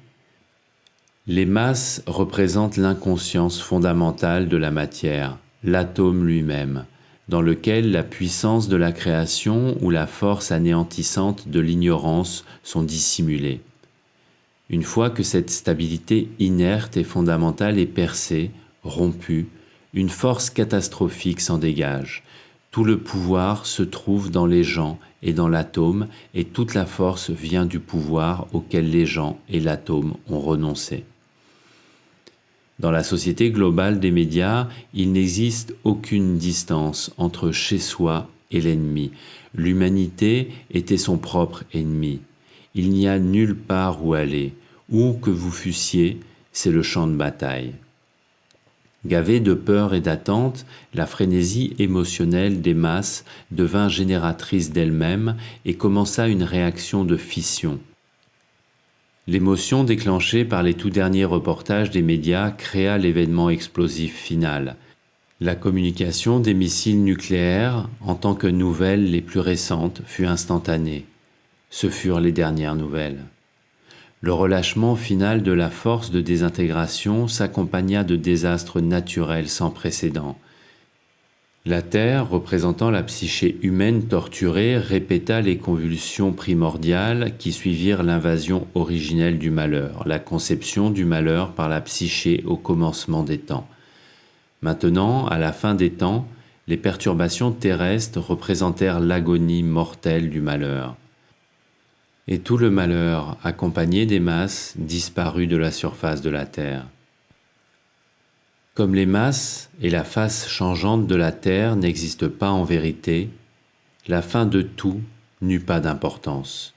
Les masses représentent l'inconscience fondamentale de la matière, l'atome lui-même, dans lequel la puissance de la création ou la force anéantissante de l'ignorance sont dissimulées. Une fois que cette stabilité inerte et fondamentale est percée, rompue, une force catastrophique s'en dégage. Tout le pouvoir se trouve dans les gens et dans l'atome, et toute la force vient du pouvoir auquel les gens et l'atome ont renoncé. Dans la société globale des médias, il n'existe aucune distance entre chez soi et l'ennemi. L'humanité était son propre ennemi. Il n'y a nulle part où aller. Où que vous fussiez, c'est le champ de bataille. Gavée de peur et d'attente, la frénésie émotionnelle des masses devint génératrice d'elle-même et commença une réaction de fission. L'émotion déclenchée par les tout derniers reportages des médias créa l'événement explosif final. La communication des missiles nucléaires, en tant que nouvelles les plus récentes, fut instantanée. Ce furent les dernières nouvelles. Le relâchement final de la force de désintégration s'accompagna de désastres naturels sans précédent. La Terre, représentant la psyché humaine torturée, répéta les convulsions primordiales qui suivirent l'invasion originelle du malheur, la conception du malheur par la psyché au commencement des temps. Maintenant, à la fin des temps, les perturbations terrestres représentèrent l'agonie mortelle du malheur. Et tout le malheur, accompagné des masses, disparut de la surface de la Terre. Comme les masses et la face changeante de la Terre n'existent pas en vérité, la fin de tout n'eut pas d'importance.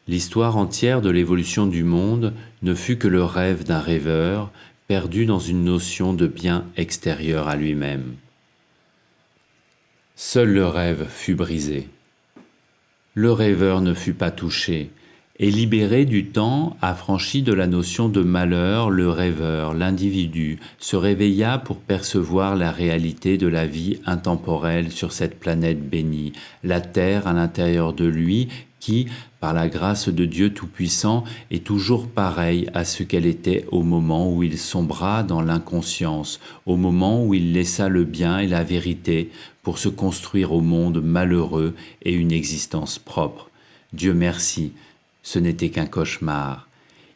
L'histoire entière de l'évolution du monde ne fut que le rêve d'un rêveur perdu dans une notion de bien extérieur à lui-même. Seul le rêve fut brisé. Le rêveur ne fut pas touché, et libéré du temps, affranchi de la notion de malheur, le rêveur, l'individu, se réveilla pour percevoir la réalité de la vie intemporelle sur cette planète bénie, la terre à l'intérieur de lui, qui, par la grâce de Dieu Tout-Puissant, est toujours pareille à ce qu'elle était au moment où il sombra dans l'inconscience, au moment où il laissa le bien et la vérité pour se construire au monde malheureux et une existence propre. Dieu merci, ce n'était qu'un cauchemar.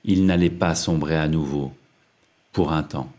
Il n'allait pas sombrer à nouveau, pour un temps.